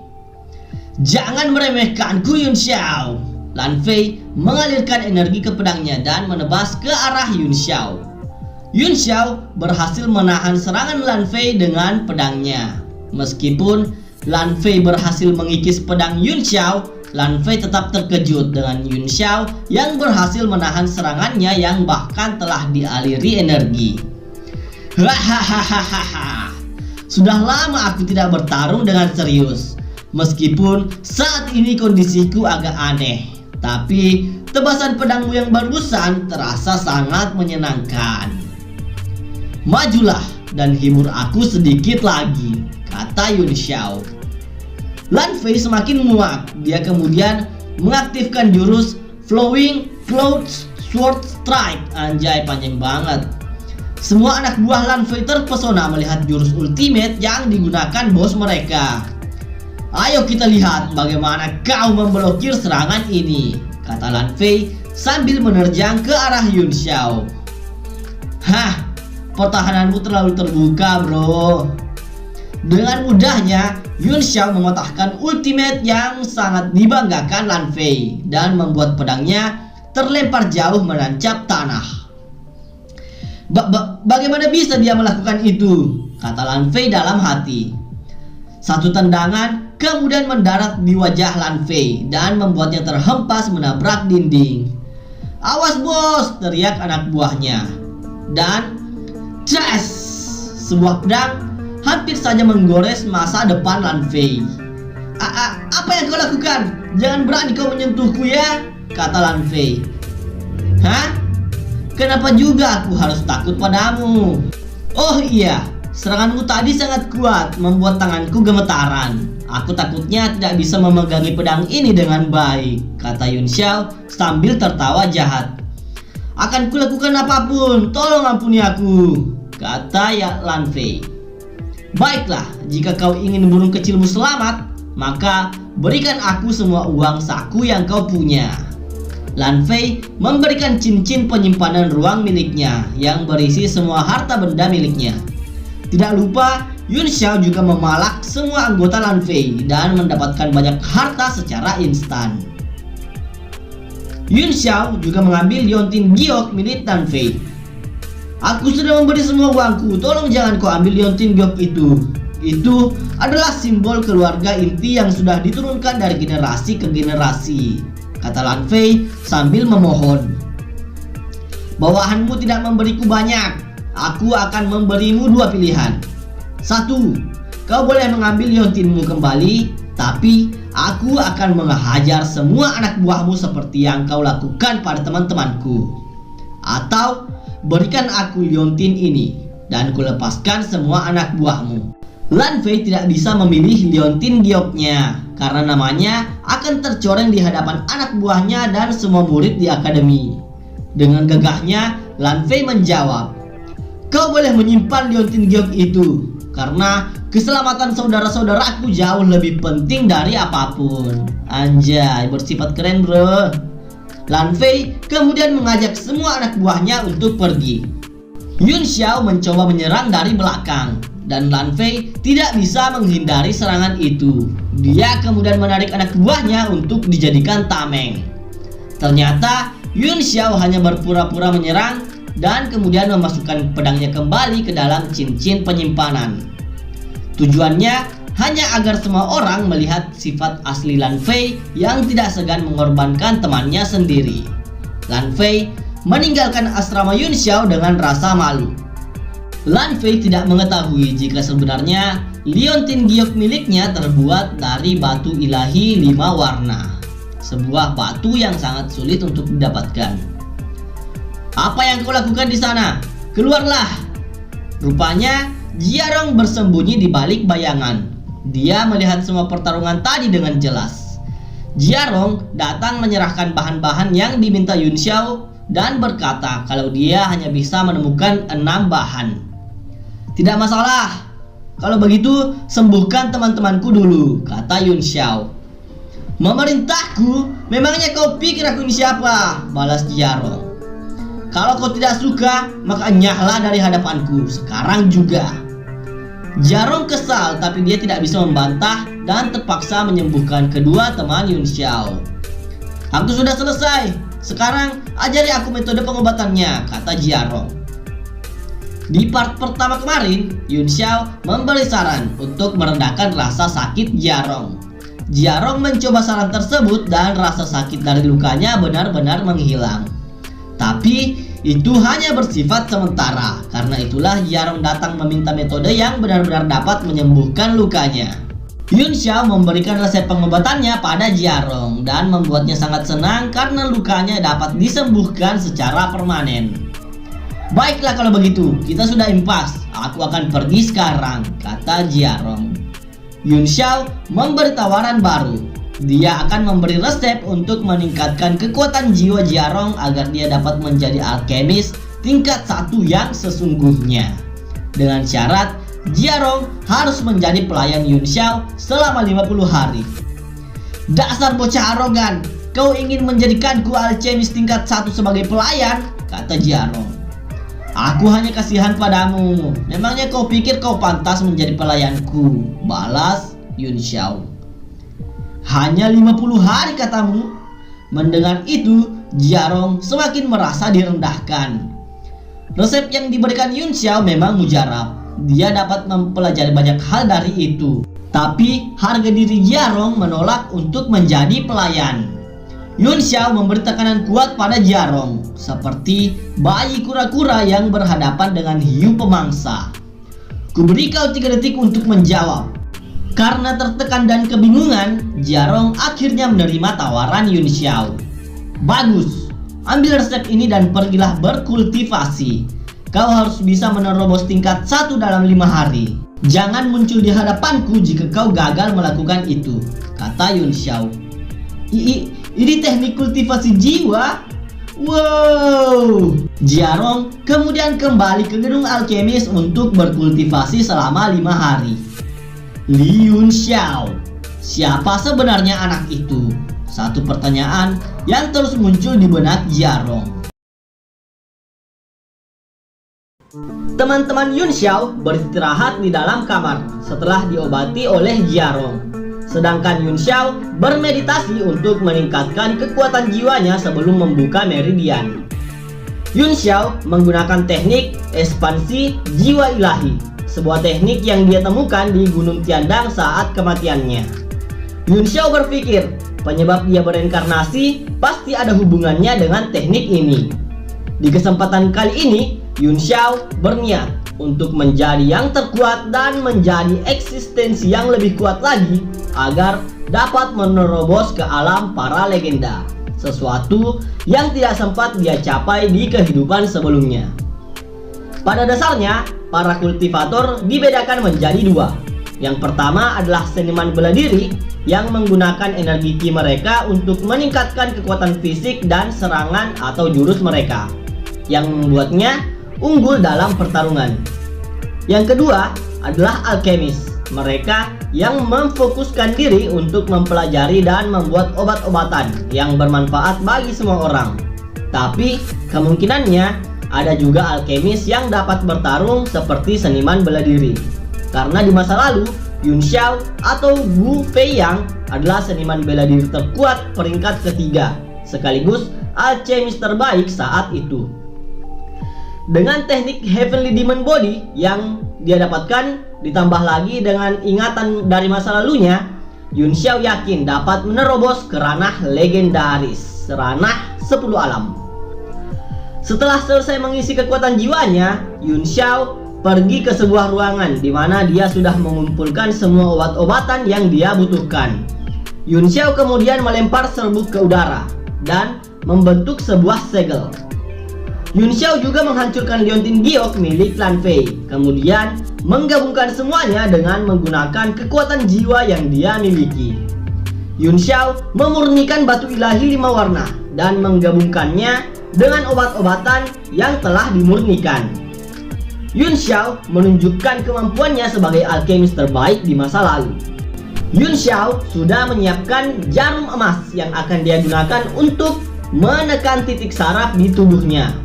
Jangan meremehkanku, Yun Xiao. Lan Fei mengalirkan energi ke pedangnya dan menebas ke arah Yun Xiao. Yun Xiao berhasil menahan serangan Lan Fei dengan pedangnya. Meskipun Lan Fei berhasil mengikis pedang Yun Xiao, Lan Fei tetap terkejut dengan Yun Xiao yang berhasil menahan serangannya yang bahkan telah dialiri energi. Hahaha. Sudah lama aku tidak bertarung dengan serius. Meskipun saat ini kondisiku agak aneh, tapi tebasan pedangmu yang barusan terasa sangat menyenangkan. Majulah dan hibur aku sedikit lagi, kata Yun Xiao. Lan Fei semakin muak. Dia kemudian mengaktifkan jurus Flowing Cloud Sword Strike. Anjay, panjang banget. Semua anak buah Lan Fei terpesona melihat jurus ultimate yang digunakan bos mereka. Ayo kita lihat bagaimana kau memblokir serangan ini, kata Lan Fei sambil menerjang ke arah Yun Xiao. Hah, pertahananmu terlalu terbuka, bro. Dengan mudahnya, Yun Xiao mematahkan ultimate yang sangat dibanggakan Lan Fei dan membuat pedangnya terlempar jauh menancap tanah. Bagaimana bisa dia melakukan itu? Kata Lan Fei dalam hati. Satu tendangan kemudian mendarat di wajah Lan Fei dan membuatnya terhempas menabrak dinding. Awas bos, teriak anak buahnya. Dan sebuah pedang hampir saja menggores masa depan Lan Fei. Apa yang kau lakukan? Jangan berani kau menyentuhku ya, kata Lan Fei. Hah? Kenapa juga aku harus takut padamu? Oh iya, seranganmu tadi sangat kuat, membuat tanganku gemetaran. Aku takutnya tidak bisa memegangi pedang ini dengan baik, kata Yun Xiao sambil tertawa jahat. Akan kulakukan apapun, tolong ampuni aku, kata Lan Fei. Baiklah, jika kau ingin burung kecilmu selamat, maka berikan aku semua uang saku yang kau punya. Lan Fei memberikan cincin penyimpanan ruang miliknya yang berisi semua harta benda miliknya. Tidak lupa, Yun Xiao juga memalak semua anggota Lan Fei dan mendapatkan banyak harta secara instan. Yun Xiao juga mengambil liontin giok milik Lan Fei. Aku sudah memberi semua uangku, tolong jangan kau ambil liontin giok itu. Itu adalah simbol keluarga inti yang sudah diturunkan dari generasi ke generasi, kata Lan Fei sambil memohon. Bawahanmu tidak memberiku banyak. Aku akan memberimu dua pilihan. Satu, kau boleh mengambil liontinmu kembali, tapi aku akan menghajar semua anak buahmu seperti yang kau lakukan pada teman-temanku. Atau berikan aku liontin ini dan kulepaskan semua anak buahmu. Lan Fei tidak bisa memilih liontin gioknya karena namanya akan tercoreng di hadapan anak buahnya dan semua murid di akademi. Dengan gagahnya, Lan Fei menjawab, kau boleh menyimpan liontin giok itu karena keselamatan saudara-saudaraku jauh lebih penting dari apapun. Anjay, bersifat keren bro. Lan Fei kemudian mengajak semua anak buahnya untuk pergi. Yun Xiao mencoba menyerang dari belakang dan Lan Fei tidak bisa menghindari serangan itu. Dia kemudian menarik anak buahnya untuk dijadikan tameng. Ternyata Yun Xiao hanya berpura-pura menyerang dan kemudian memasukkan pedangnya kembali ke dalam cincin penyimpanan. Tujuannya hanya agar semua orang melihat sifat asli Lan Fei yang tidak segan mengorbankan temannya sendiri. Lan Fei meninggalkan asrama Yun Xiao dengan rasa malu. Lan Fei tidak mengetahui jika sebenarnya liontin giok miliknya terbuat dari batu ilahi 5 warna. Sebuah batu yang sangat sulit untuk didapatkan. Apa yang kau lakukan di sana? Keluarlah! Rupanya Jiarong bersembunyi di balik bayangan. Dia melihat semua pertarungan tadi dengan jelas. Jiarong datang menyerahkan bahan-bahan yang diminta Yun Xiao dan berkata kalau dia hanya bisa menemukan 6 bahan. Tidak masalah. Kalau begitu, sembuhkan teman-temanku dulu, kata Yun Xiao. Memerintahku? Memangnya kau pikir aku ini siapa? Balas Jiarong. Kalau kau tidak suka, maka nyahlah dari hadapanku sekarang juga. Jiarong kesal, tapi dia tidak bisa membantah dan terpaksa menyembuhkan kedua teman Yun Xiao. Aku sudah selesai. Sekarang ajari aku metode pengobatannya, kata Jiarong. Di part pertama kemarin, Yun Xiao memberi saran untuk meredakan rasa sakit Jiarong. Jiarong mencoba saran tersebut dan rasa sakit dari lukanya benar-benar menghilang. Tapi itu hanya bersifat sementara. Karena itulah Jiarong datang meminta metode yang benar-benar dapat menyembuhkan lukanya. Yun Xiao memberikan resep pengobatannya pada Jiarong dan membuatnya sangat senang karena lukanya dapat disembuhkan secara permanen. Baiklah kalau begitu, kita sudah impas. Aku akan pergi sekarang, kata Jiarong. Yun Xiao memberi tawaran baru. Dia akan memberi resep untuk meningkatkan kekuatan jiwa Jiarong agar dia dapat menjadi alkemis tingkat 1 yang sesungguhnya. Dengan syarat, Jiarong harus menjadi pelayan Yun Xiao selama 50 hari. Dasar bocah arogan, kau ingin menjadikanku alkemis tingkat 1 sebagai pelayan, kata Jiarong. Aku hanya kasihan padamu. Memangnya kau pikir kau pantas menjadi pelayanku? Balas Yun Xiao. Hanya 50 hari katamu? Mendengar itu, Jiarong semakin merasa direndahkan. Resep yang diberikan Yun Xiao memang mujarab. Dia dapat mempelajari banyak hal dari itu. Tapi harga diri Jiarong menolak untuk menjadi pelayan. Yun Xiao memberi tekanan kuat pada Jiarong, seperti bayi kura-kura yang berhadapan dengan hiu pemangsa. Kuberi kau 3 detik untuk menjawab. Karena tertekan dan kebingungan, Jiarong akhirnya menerima tawaran Yun Xiao. Bagus, ambil resep ini dan pergilah berkultivasi. Kau harus bisa menerobos tingkat 1 dalam 5 hari. Jangan muncul di hadapanku jika kau gagal melakukan itu, kata Yun Xiao. Ini teknik kultivasi jiwa? Wow! Jiarong kemudian kembali ke gedung alkemis untuk berkultivasi selama 5 hari. Li Yun Xiao, siapa sebenarnya anak itu? Satu pertanyaan yang terus muncul di benak Jiarong. Teman-teman Yun Xiao beristirahat di dalam kamar setelah diobati oleh Jiarong. Sedangkan Yun Xiao bermeditasi untuk meningkatkan kekuatan jiwanya sebelum membuka meridian. Yun Xiao menggunakan teknik ekspansi jiwa ilahi, sebuah teknik yang dia temukan di Gunung Tiandang saat kematiannya. Yun Xiao berpikir, penyebab dia bereinkarnasi pasti ada hubungannya dengan teknik ini. Di kesempatan kali ini, Yun Xiao berniat untuk menjadi yang terkuat dan menjadi eksistensi yang lebih kuat lagi agar dapat menerobos ke alam para legenda, sesuatu yang tidak sempat dia capai di kehidupan sebelumnya. Pada dasarnya, para kultivator dibedakan menjadi 2. Yang pertama adalah seniman bela diri yang menggunakan energi ki mereka untuk meningkatkan kekuatan fisik dan serangan atau jurus mereka, yang membuatnya unggul dalam pertarungan. Yang kedua adalah alkemis, mereka yang memfokuskan diri untuk mempelajari dan membuat obat-obatan yang bermanfaat bagi semua orang. Tapi kemungkinannya ada juga alkemis yang dapat bertarung seperti seniman bela diri. Karena di masa lalu Yun Xiao atau Wu Feiyang adalah seniman bela diri terkuat peringkat ketiga, sekaligus alkemis terbaik saat itu. Dengan teknik Heavenly Demon Body yang dia dapatkan, ditambah lagi dengan ingatan dari masa lalunya, Yun Xiao yakin dapat menerobos ke ranah legendaris, ranah 10 alam. Setelah selesai mengisi kekuatan jiwanya, Yun Xiao pergi ke sebuah ruangan di mana dia sudah mengumpulkan semua obat-obatan yang dia butuhkan. Yun Xiao kemudian melempar serbuk ke udara dan membentuk sebuah segel. Yun Xiao juga menghancurkan liontin giok milik Lan Fei, kemudian menggabungkan semuanya dengan menggunakan kekuatan jiwa yang dia miliki. Yun Xiao memurnikan batu ilahi 5 warna dan menggabungkannya dengan obat-obatan yang telah dimurnikan. Yun Xiao menunjukkan kemampuannya sebagai alkemis terbaik di masa lalu. Yun Xiao sudah menyiapkan jarum emas yang akan dia gunakan untuk menekan titik saraf di tubuhnya.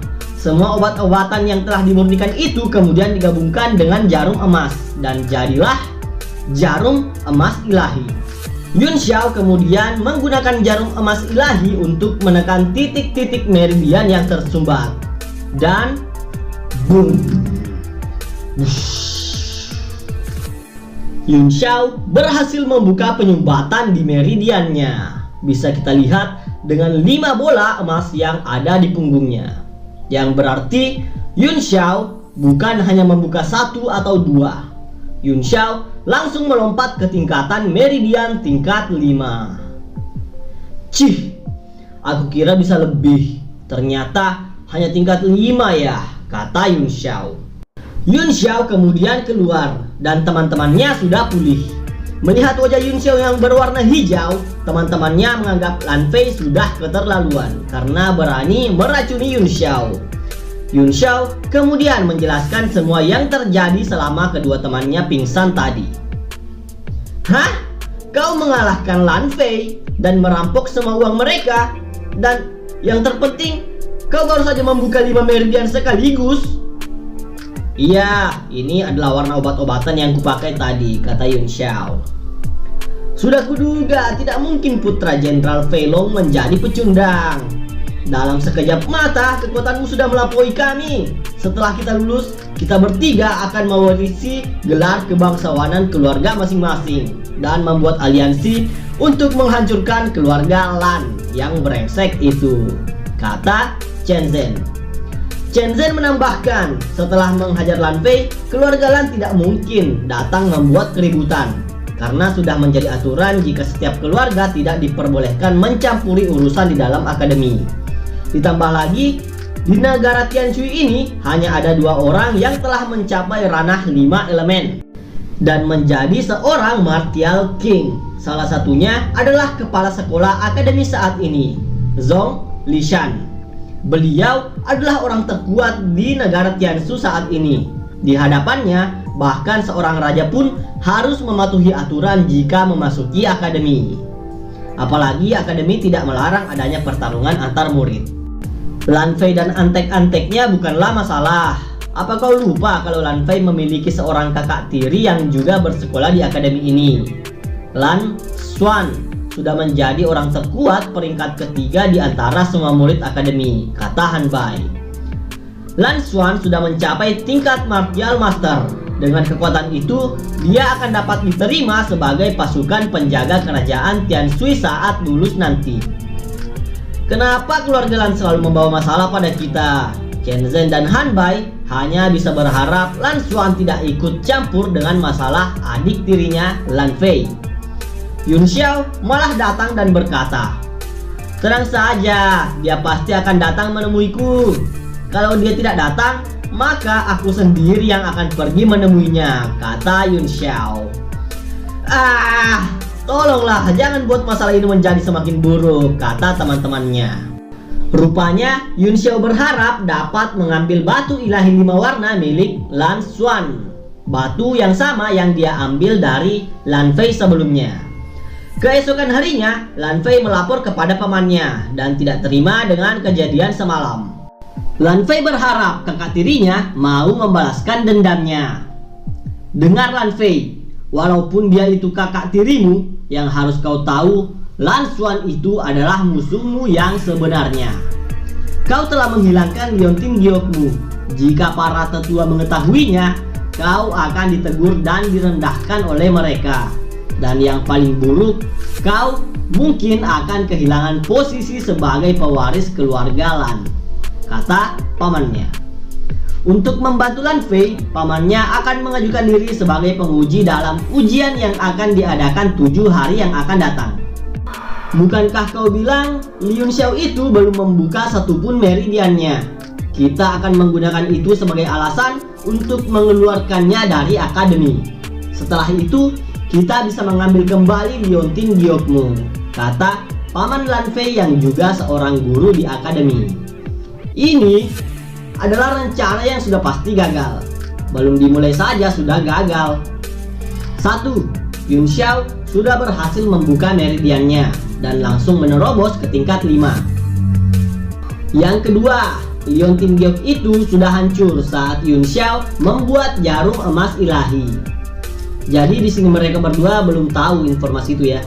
Semua obat-obatan yang telah dimurnikan itu kemudian digabungkan dengan jarum emas dan jadilah jarum emas ilahi. Yun Xiao kemudian menggunakan jarum emas ilahi untuk menekan titik-titik meridian yang tersumbat. Dan boom. Yun Xiao berhasil membuka penyumbatan di meridiannya. Bisa kita lihat dengan 5 bola emas yang ada di punggungnya. Yang berarti Yun Xiao bukan hanya membuka 1 atau 2. Yun Xiao langsung melompat ke tingkatan meridian tingkat 5. Cih, aku kira bisa lebih. Ternyata hanya tingkat 5 ya, kata Yun Xiao. Yun Xiao kemudian keluar dan teman-temannya sudah pulih. Melihat wajah Yun Xiao yang berwarna hijau, teman-temannya menganggap Lan Fei sudah keterlaluan karena berani meracuni Yun Xiao. Yun Xiao kemudian menjelaskan semua yang terjadi selama kedua temannya pingsan tadi. Hah? Kau mengalahkan Lan Fei dan merampok semua uang mereka? Dan yang terpenting, kau baru saja membuka 5 meridian sekaligus? Iya, ini adalah warna obat-obatan yang kupakai tadi, kata Yun Xiao. Sudah kuduga, tidak mungkin putra Jenderal Fei Long menjadi pecundang. Dalam sekejap mata, kekuatanmu sudah melampaui kami. Setelah kita lulus, kita bertiga akan mewarisi gelar kebangsawanan keluarga masing-masing dan membuat aliansi untuk menghancurkan keluarga Lan yang brengsek itu, kata Chen Zhen. Chen Zhen menambahkan, setelah menghajar Lan Fei, keluarga Lan tidak mungkin datang membuat keributan, karena sudah menjadi aturan jika setiap keluarga tidak diperbolehkan mencampuri urusan di dalam akademi. Ditambah lagi, di negara Tianshui ini hanya ada 2 orang yang telah mencapai ranah 5 elemen dan menjadi seorang martial king. Salah satunya adalah kepala sekolah akademi saat ini, Zhong Lishan. Beliau adalah orang terkuat di negara Tianshu saat ini. Di hadapannya, bahkan seorang raja pun harus mematuhi aturan jika memasuki akademi. Apalagi akademi tidak melarang adanya pertarungan antar murid. Lan Fei dan antek-anteknya bukanlah masalah. Apa kau lupa kalau Lan Fei memiliki seorang kakak tiri yang juga bersekolah di akademi ini? Lan Xuan sudah menjadi orang terkuat peringkat ketiga di antara semua murid akademi, kata Han Bai. Lan Xuan sudah mencapai tingkat martial master. Dengan kekuatan itu, dia akan dapat diterima sebagai pasukan penjaga kerajaan Tianshui saat lulus nanti. Kenapa keluarga Lan selalu membawa masalah pada kita? Chen Zhen dan Han Bai hanya bisa berharap Lan Xuan tidak ikut campur dengan masalah adik tirinya Lan Fei. Yun Xiao malah datang dan berkata, "Tenang saja, dia pasti akan datang menemuiku. Kalau dia tidak datang, maka aku sendiri yang akan pergi menemuinya," kata Yun Xiao. Tolonglah, jangan buat masalah ini menjadi semakin buruk, kata teman-temannya. Rupanya Yun Xiao berharap dapat mengambil batu ilahi 5 warna milik Lan Xuan, batu yang sama yang dia ambil dari Lan Fei sebelumnya. Keesokan harinya, Lan Fei melapor kepada pamannya dan tidak terima dengan kejadian semalam. Lan Fei berharap kakak tirinya mau membalaskan dendamnya. "Dengar Lan Fei, walaupun dia itu kakak tirimu, yang harus kau tahu, Lan Xuan itu adalah musuhmu yang sebenarnya. Kau telah menghilangkan liontin giokmu. Jika para tetua mengetahuinya, kau akan ditegur dan direndahkan oleh mereka. Dan yang paling buruk, kau mungkin akan kehilangan posisi sebagai pewaris keluarga Lan," kata pamannya. Untuk membantu Lan Fei, pamannya akan mengajukan diri sebagai penguji dalam ujian yang akan diadakan 7 hari yang akan datang. "Bukankah kau bilang Yun Xiao itu belum membuka satupun meridiannya? Kita akan menggunakan itu sebagai alasan untuk mengeluarkannya dari akademi. Setelah itu, kita bisa mengambil kembali liontin giokmu," kata paman Lan Fei yang juga seorang guru di akademi. Ini adalah rencana yang sudah pasti gagal. Belum dimulai saja sudah gagal. 1. Yun Xiao sudah berhasil membuka meridiannya dan langsung menerobos ke tingkat 5. Yang kedua, liontin giok itu sudah hancur saat Yun Xiao membuat jarum emas ilahi. Jadi di sini mereka berdua belum tahu informasi itu ya.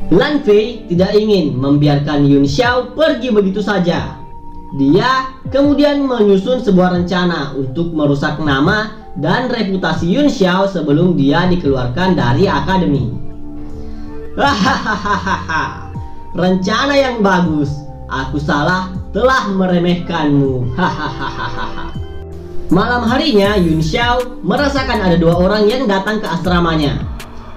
Lan Fei tidak ingin membiarkan Yun Xiao pergi begitu saja. Dia kemudian menyusun sebuah rencana untuk merusak nama dan reputasi Yun Xiao sebelum dia dikeluarkan dari akademi. Hahaha, rencana yang bagus. Aku salah telah meremehkanmu. Hahaha. Malam harinya Yun Xiao merasakan ada 2 orang yang datang ke asramanya.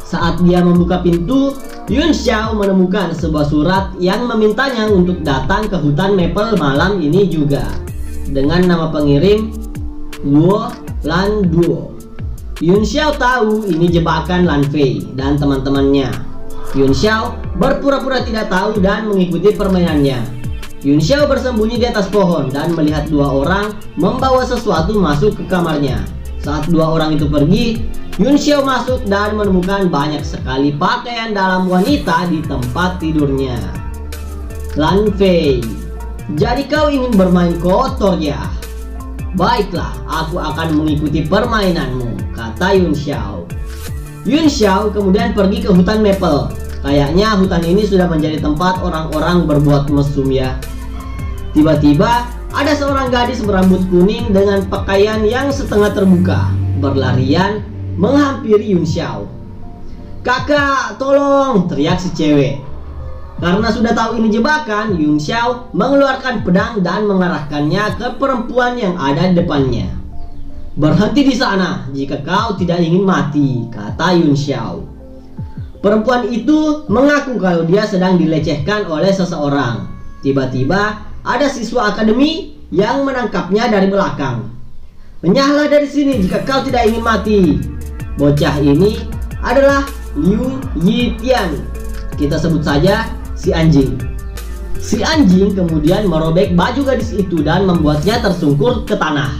Saat dia membuka pintu, Yun Xiao menemukan sebuah surat yang memintanya untuk datang ke hutan Maple malam ini juga, dengan nama pengirim Luo Lan Duo. Yun Xiao tahu ini jebakan Lan Fei dan teman-temannya. Yun Xiao berpura-pura tidak tahu dan mengikuti permainannya. Yun Xiao bersembunyi di atas pohon dan melihat 2 orang membawa sesuatu masuk ke kamarnya. Saat 2 orang itu pergi, Yun Xiao masuk dan menemukan banyak sekali pakaian dalam wanita di tempat tidurnya. "Lan Fei, jadi kau ingin bermain kotor ya? Baiklah, aku akan mengikuti permainanmu," kata Yun Xiao. Yun Xiao kemudian pergi ke hutan Maple. Kayaknya hutan ini sudah menjadi tempat orang-orang berbuat mesum ya. Tiba-tiba ada seorang gadis berambut kuning dengan pakaian yang setengah terbuka berlarian menghampiri Yun Xiao. "Kakak, tolong!" teriak si cewek. Karena sudah tahu ini jebakan, Yun Xiao mengeluarkan pedang dan mengarahkannya ke perempuan yang ada di depannya. "Berhenti di sana jika kau tidak ingin mati," kata Yun Xiao. Perempuan itu mengaku kalau dia sedang dilecehkan oleh seseorang. Tiba-tiba ada siswa akademi yang menangkapnya dari belakang. "Menyahlah dari sini jika kau tidak ingin mati." Bocah ini adalah Liu Yitian. Kita sebut saja si anjing. Si anjing kemudian merobek baju gadis itu dan membuatnya tersungkur ke tanah.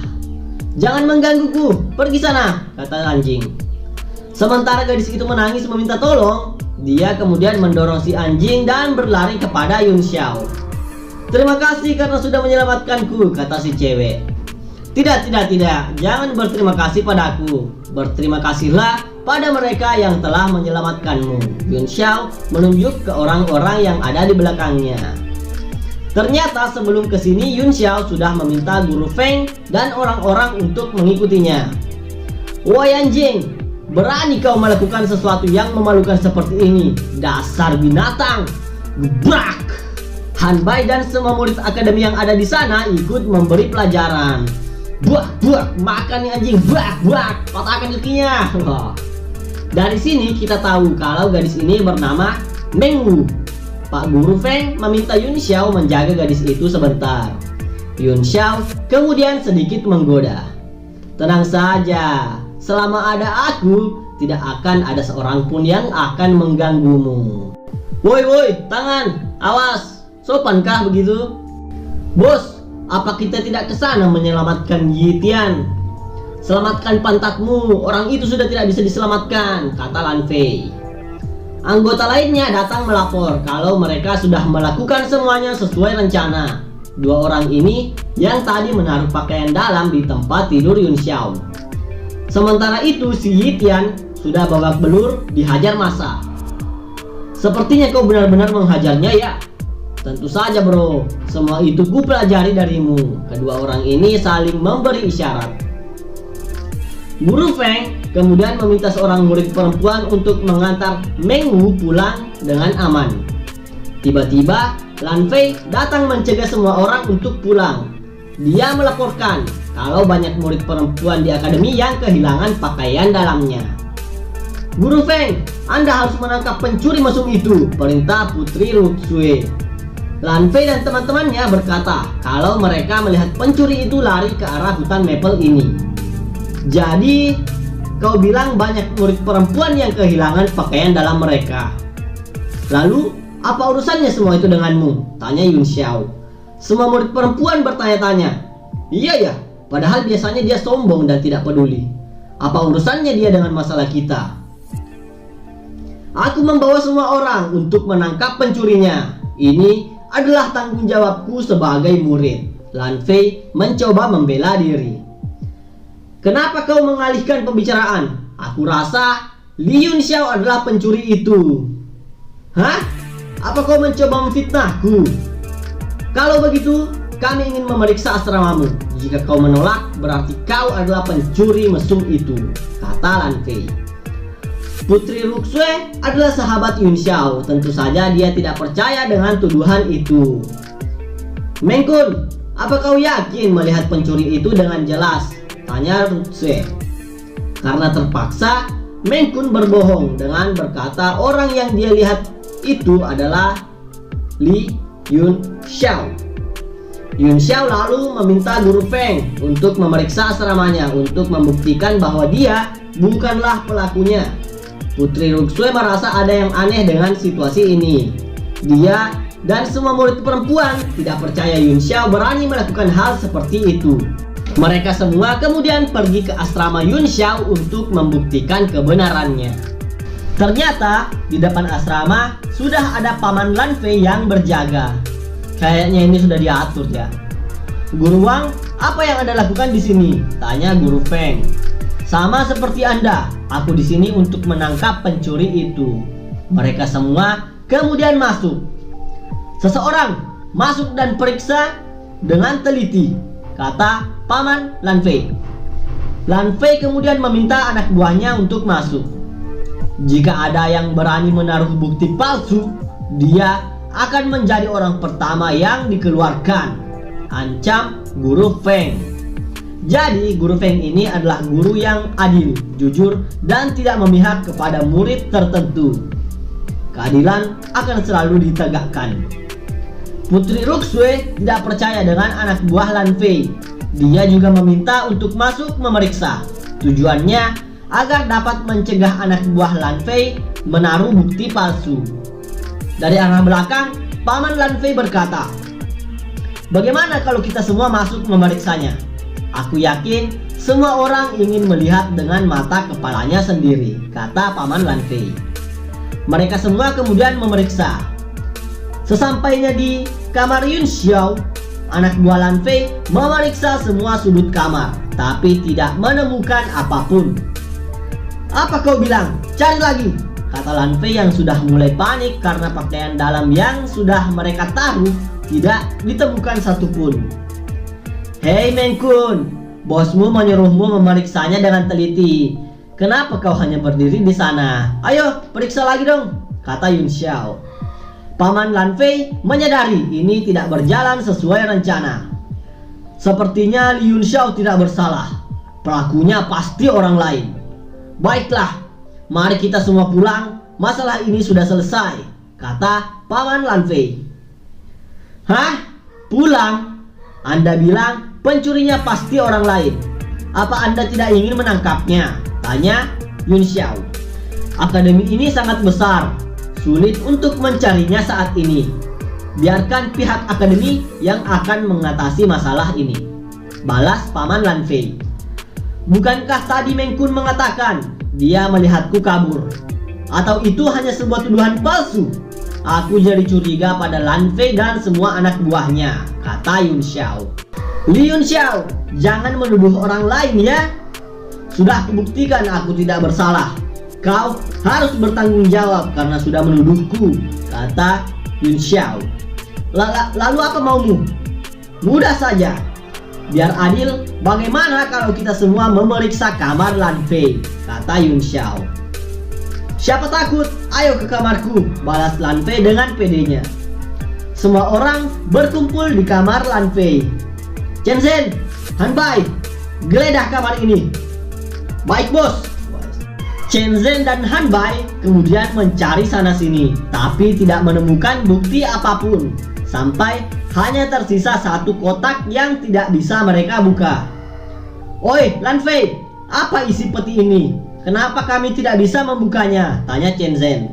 "Jangan menggangguku, pergi sana," kata anjing. Sementara gadis itu menangis meminta tolong, dia kemudian mendorong si anjing dan berlari kepada Yun Xiao. "Terima kasih karena sudah menyelamatkanku," kata si cewek. Tidak, jangan berterima kasih padaku. Berterima kasihlah pada mereka yang telah menyelamatkanmu." Yun Xiao menunjuk ke orang-orang yang ada di belakangnya. Ternyata sebelum kesini Yun Xiao sudah meminta Guru Feng dan orang-orang untuk mengikutinya. "Woi anjing, berani kau melakukan sesuatu yang memalukan seperti ini? Dasar binatang!" Gebrak! Han Bai dan semua murid akademi yang ada di sana ikut memberi pelajaran. Buak, makan nih anjing, buak, patahkan kakinya. Dari sini kita tahu kalau gadis ini bernama Meng Wu. Pak Guru Feng meminta Yun Xiao menjaga gadis itu sebentar. Yun Xiao kemudian sedikit menggoda. "Tenang saja, selama ada aku, tidak akan ada seorang pun yang akan mengganggumu." Woi, tangan, awas, sopankah begitu? "Bos, apa kita tidak ke sana menyelamatkan Yitian?" "Selamatkan pantatmu, orang itu sudah tidak bisa diselamatkan," kata Lan Fei. Anggota lainnya datang melapor kalau mereka sudah melakukan semuanya sesuai rencana. Dua orang ini yang tadi menaruh pakaian dalam di tempat tidur Yun Xiao. Sementara itu si Yitian sudah babak belur dihajar massa. "Sepertinya kau benar-benar menghajarnya ya?" "Tentu saja bro, semua itu ku pelajari darimu." Kedua orang ini saling memberi isyarat. Guru Feng kemudian meminta seorang murid perempuan untuk mengantar Meng Wu pulang dengan aman. Tiba-tiba Lan Fei datang mencegah semua orang untuk pulang. Dia melaporkan kalau banyak murid perempuan di akademi yang kehilangan pakaian dalamnya. "Guru Feng, Anda harus menangkap pencuri mesum itu," perintah Putri Luxue. Lan Fei dan teman-temannya berkata kalau mereka melihat pencuri itu lari ke arah hutan maple ini. "Jadi, kau bilang banyak murid perempuan yang kehilangan pakaian dalam mereka. Lalu, apa urusannya semua itu denganmu?" tanya Yun Xiao. Semua murid perempuan bertanya-tanya. "Iya ya, padahal biasanya dia sombong dan tidak peduli. Apa urusannya dia dengan masalah kita?" "Aku membawa semua orang untuk menangkap pencurinya. Ini adalah tanggung jawabku sebagai murid." Lan Fei mencoba membela diri. "Kenapa kau mengalihkan pembicaraan? Aku rasa Li Yun Xiao adalah pencuri itu." "Hah? Apa kau mencoba memfitnahku? Kalau begitu, kami ingin memeriksa asramamu. Jika kau menolak, berarti kau adalah pencuri mesum itu," kata Lan Fei. Putri Luxue adalah sahabat Yun Xiao. Tentu saja dia tidak percaya dengan tuduhan itu. "Meng Kun, apa kau yakin melihat pencuri itu dengan jelas?" tanya Luxue. Karena terpaksa, Meng Kun berbohong dengan berkata orang yang dia lihat itu adalah Li Yun Xiao. Yun Xiao lalu meminta Guru Feng untuk memeriksa asramanya untuk membuktikan bahwa dia bukanlah pelakunya. Putri Luxue merasa ada yang aneh dengan situasi ini. Dia dan semua murid perempuan tidak percaya Yun Xiao berani melakukan hal seperti itu. Mereka semua kemudian pergi ke asrama Yun Xiao untuk membuktikan kebenarannya. Ternyata di depan asrama sudah ada paman Lan Fei yang berjaga. Kayaknya ini sudah diatur ya. "Guru Wang, apa yang Anda lakukan di sini?" tanya Guru Feng. "Sama seperti Anda, aku di sini untuk menangkap pencuri itu." Mereka semua kemudian masuk. "Seseorang masuk dan periksa dengan teliti," kata paman Lan Fei. Lan Fei kemudian meminta anak buahnya untuk masuk. Jika ada yang berani menaruh bukti palsu, dia akan menjadi orang pertama yang dikeluarkan, ancam Guru Feng. Jadi Guru Feng ini adalah guru yang adil, jujur, dan tidak memihak kepada murid tertentu. Keadilan akan selalu ditegakkan. Putri Ruxue tidak percaya dengan anak buah Lan Fei. Dia juga meminta untuk masuk memeriksa. Tujuannya agar dapat mencegah anak buah Lan Fei menaruh bukti palsu. Dari arah belakang, Paman Lan Fei berkata, "Bagaimana kalau kita semua masuk memeriksanya? Aku yakin semua orang ingin melihat dengan mata kepalanya sendiri," kata Paman Lan Fei. Mereka semua kemudian memeriksa. Sesampainya di kamar Yun Xiao, anak buah Lan Fei memeriksa semua sudut kamar, tapi tidak menemukan apapun. "Apa kau bilang? Cari lagi," kata Lan Fei yang sudah mulai panik karena pakaian dalam yang sudah mereka taruh tidak ditemukan satupun. "Hei Meng Kun, bosmu menyuruhmu memeriksanya dengan teliti. Kenapa kau hanya berdiri di sana? Ayo, periksa lagi dong," kata Yun Xiao. Paman Lan Fei menyadari ini tidak berjalan sesuai rencana. Sepertinya Li Yun Xiao tidak bersalah. Pelakunya pasti orang lain. "Baiklah, mari kita semua pulang. Masalah ini sudah selesai," kata Paman Lan Fei. "Hah? Pulang? Anda bilang pencurinya pasti orang lain. Apa Anda tidak ingin menangkapnya?" tanya Yun Xiao. "Akademi ini sangat besar. Sulit untuk mencarinya saat ini. Biarkan pihak akademi yang akan mengatasi masalah ini," balas Paman Lan Fei. "Bukankah tadi Meng Kun mengatakan dia melihatku kabur? Atau itu hanya sebuah tuduhan palsu? Aku jadi curiga pada Lan Fei dan semua anak buahnya," kata Yun Xiao. "Li Yun Xiao, jangan menuduh orang lain ya. Sudah kubuktikan aku tidak bersalah. Kau harus bertanggung jawab karena sudah menuduhku," kata Yun Xiao. Lalu apa maumu?" "Mudah saja. Biar adil, bagaimana kalau kita semua memeriksa kamar Lan Fei?" kata Yun Xiao. "Siapa takut? Ayo ke kamarku," balas Lan Fei dengan pedenya. Semua orang berkumpul di kamar Lan Fei. "Chen Zhen, Han Bai, geledah kamar ini." "Baik bos." Chen Zhen dan Han Bai kemudian mencari sana-sini, tapi tidak menemukan bukti apapun, sampai hanya tersisa satu kotak yang tidak bisa mereka buka. "Oi, Lan Fei, apa isi peti ini? Kenapa kami tidak bisa membukanya?" tanya Chen Zhen.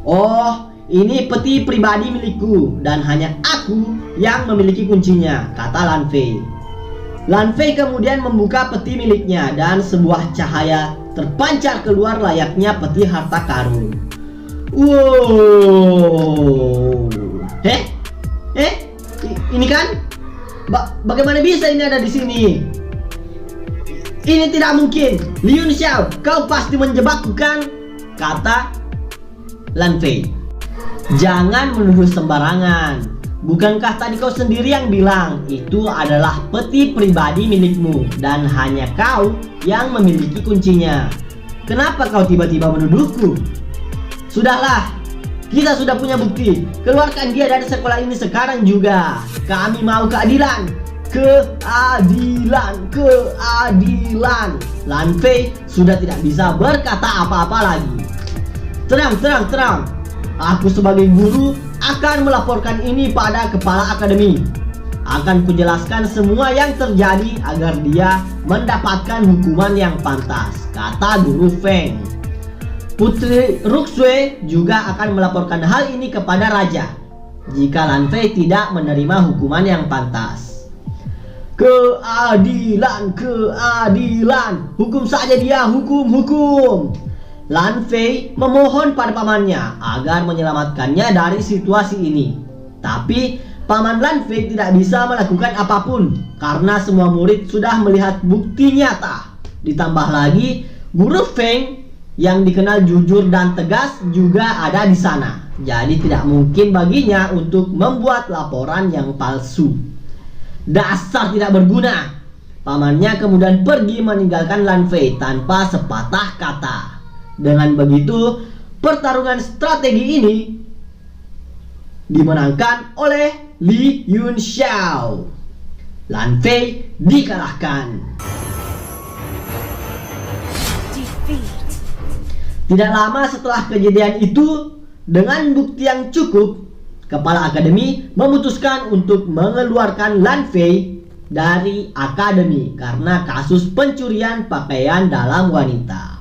"Oh, ini peti pribadi milikku dan hanya aku yang memiliki kuncinya," kata Lan Fei. Lan Fei kemudian membuka peti miliknya dan sebuah cahaya terpancar keluar layaknya peti harta karun. Wow. Ini kan? Bagaimana bisa ini ada di sini? Ini tidak mungkin. Li Yun Xiao, kau pasti menjebakku kan? Kata Lan Fei. "Jangan menuduh sembarangan. Bukankah tadi kau sendiri yang bilang itu adalah peti pribadi milikmu dan hanya kau yang memiliki kuncinya? Kenapa kau tiba-tiba menuduhku?" "Sudahlah, kita sudah punya bukti. Keluarkan dia dari sekolah ini sekarang juga. Kami mau keadilan. Keadilan, keadilan." Lan Fei sudah tidak bisa berkata apa-apa lagi. Tenang. Aku sebagai guru akan melaporkan ini pada kepala akademi. Akan kujelaskan semua yang terjadi agar dia mendapatkan hukuman yang pantas, kata Guru Feng. Putri Ruxue juga akan melaporkan hal ini kepada raja jika Lan Fei tidak menerima hukuman yang pantas. Keadilan, hukum saja dia, hukum. Lan Fei memohon pada pamannya agar menyelamatkannya dari situasi ini. Tapi paman Lan Fei tidak bisa melakukan apapun karena semua murid sudah melihat bukti nyata. Ditambah lagi Guru Feng yang dikenal jujur dan tegas juga ada di sana. Jadi tidak mungkin baginya untuk membuat laporan yang palsu. Dasar tidak berguna. Pamannya kemudian pergi meninggalkan Lan Fei tanpa sepatah kata. Dengan begitu, pertarungan strategi ini dimenangkan oleh Li Yunxiao. Lan Fei dikalahkan. Tidak lama setelah kejadian itu, dengan bukti yang cukup, Kepala Akademi memutuskan untuk mengeluarkan Lan Fei dari Akademi karena kasus pencurian pakaian dalam wanita.